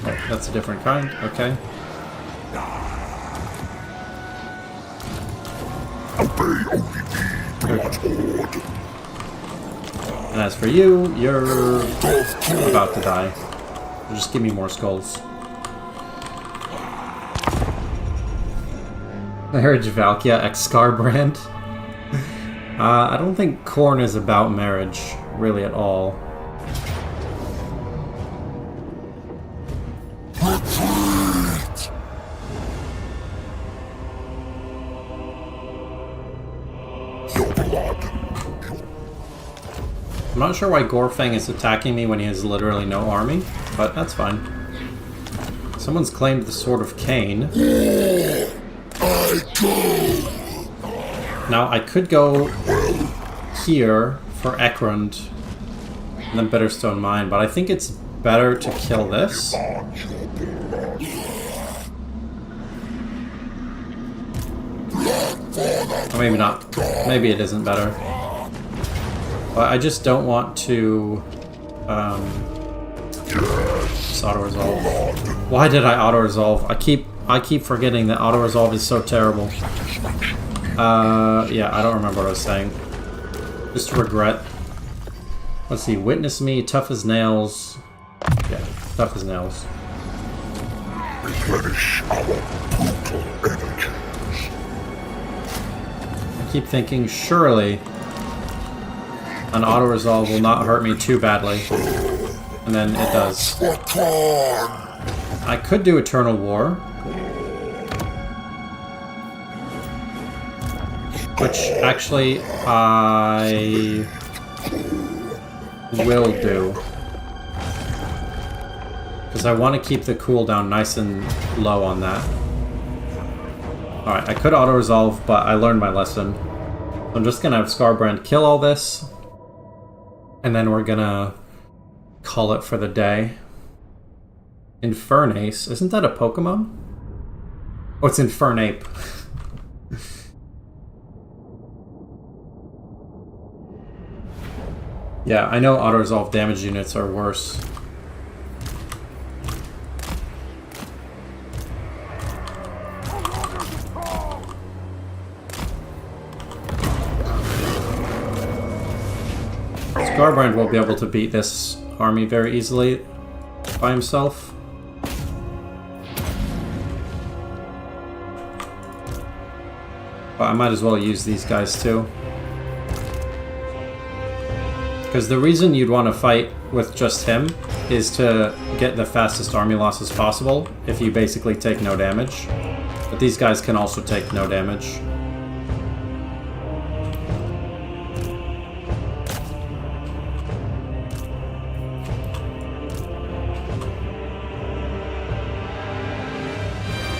Oh, that's a different kind. Okay. Obey only me, blood horde. And as for you, you're about to die. So just give me more skulls. Marriage Valkia x Skarbrand. I don't think Khorne is about marriage, really at all. Your blood, your I'm not sure why Gorfang is attacking me when he has literally no army, but that's fine. Someone's claimed the Sword of Cain. Now, I could go here for Ekrund and then Bitterstone Mine, but I think it's better to kill this. Or maybe not. Maybe it isn't better. But I just don't want to... just auto-resolve. Why did I auto-resolve? I keep forgetting that auto-resolve is so terrible. Yeah, I don't remember what I was saying. Just regret. Let's see, witness me, tough as nails. Yeah, tough as nails. Replenish our brutal energies. I keep thinking, surely an auto-resolve will not hurt me too badly. And then it does. I could do Eternal War. Which, actually, I will do. Because I want to keep the cooldown nice and low on that. Alright, I could auto-resolve, but I learned my lesson. So I'm just going to have Skarbrand kill all this. And then we're going to call it for the day. Infernace. Isn't that a Pokemon? Oh, it's Infernape. Yeah, I know auto-resolve damage units are worse. Skarbrand will be able to beat this army very easily by himself. But I might as well use these guys too. Because the reason you'd want to fight with just him is to get the fastest army loss as possible if you basically take no damage. But these guys can also take no damage.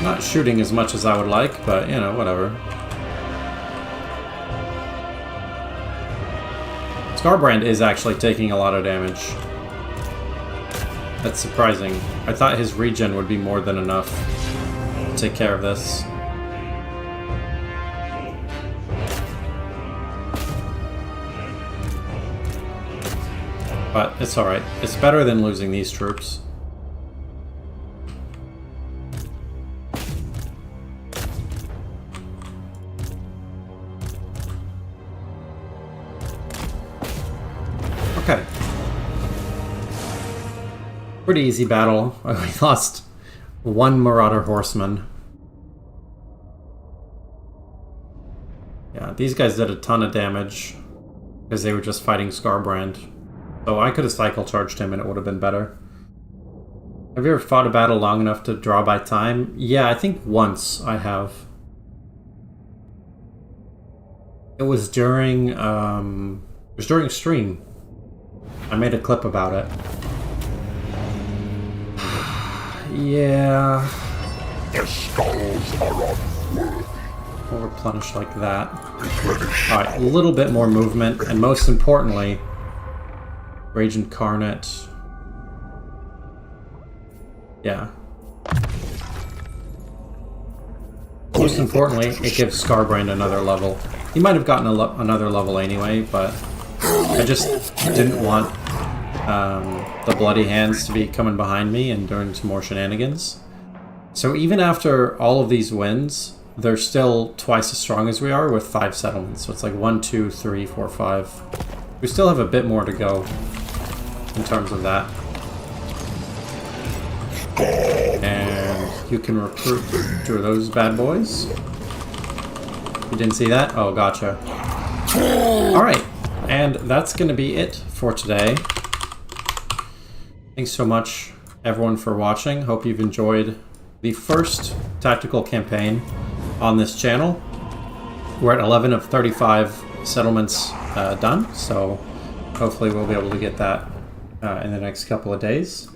Not shooting as much as I would like, but you know, whatever. Skarbrand is actually taking a lot of damage. That's surprising. I thought his regen would be more than enough to take care of this. But it's alright. It's better than losing these troops. Okay. Pretty easy battle. We lost one Marauder Horseman. Yeah, these guys did a ton of damage because they were just fighting Skarbrand. So I could have cycle charged him and it would have been better. Have you ever fought a battle long enough to draw by time? Yeah, I think once I have. It was during stream. I made a clip about it. Yeah. The skulls are unworthy. We'll replenish like that. Alright, a little bit more movement, and most importantly, Rage Incarnate. Yeah. Most importantly, it gives Skarbrand another level. He might have gotten another level anyway, but I just didn't want the Bloody Hands to be coming behind me and doing some more shenanigans. So even after all of these wins, they're still twice as strong as we are with 5 settlements. So it's like 1, 2, 3, 4, 5. We still have a bit more to go in terms of that. And you can recruit 2 of those bad boys. You didn't see that? Oh, gotcha. Alright, and that's going to be it for today. Thanks so much, everyone, for watching. Hope you've enjoyed the first tactical campaign on this channel. We're at 11 of 35 settlements done, so Hopefully we'll be able to get that in the next couple of days.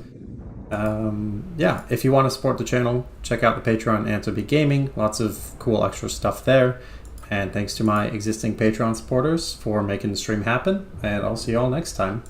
Yeah, if you want to support the channel, check out the Patreon Anthropy Gaming. Lots of cool extra stuff there. And thanks to my existing Patreon supporters for making the stream happen. And I'll see you all next time.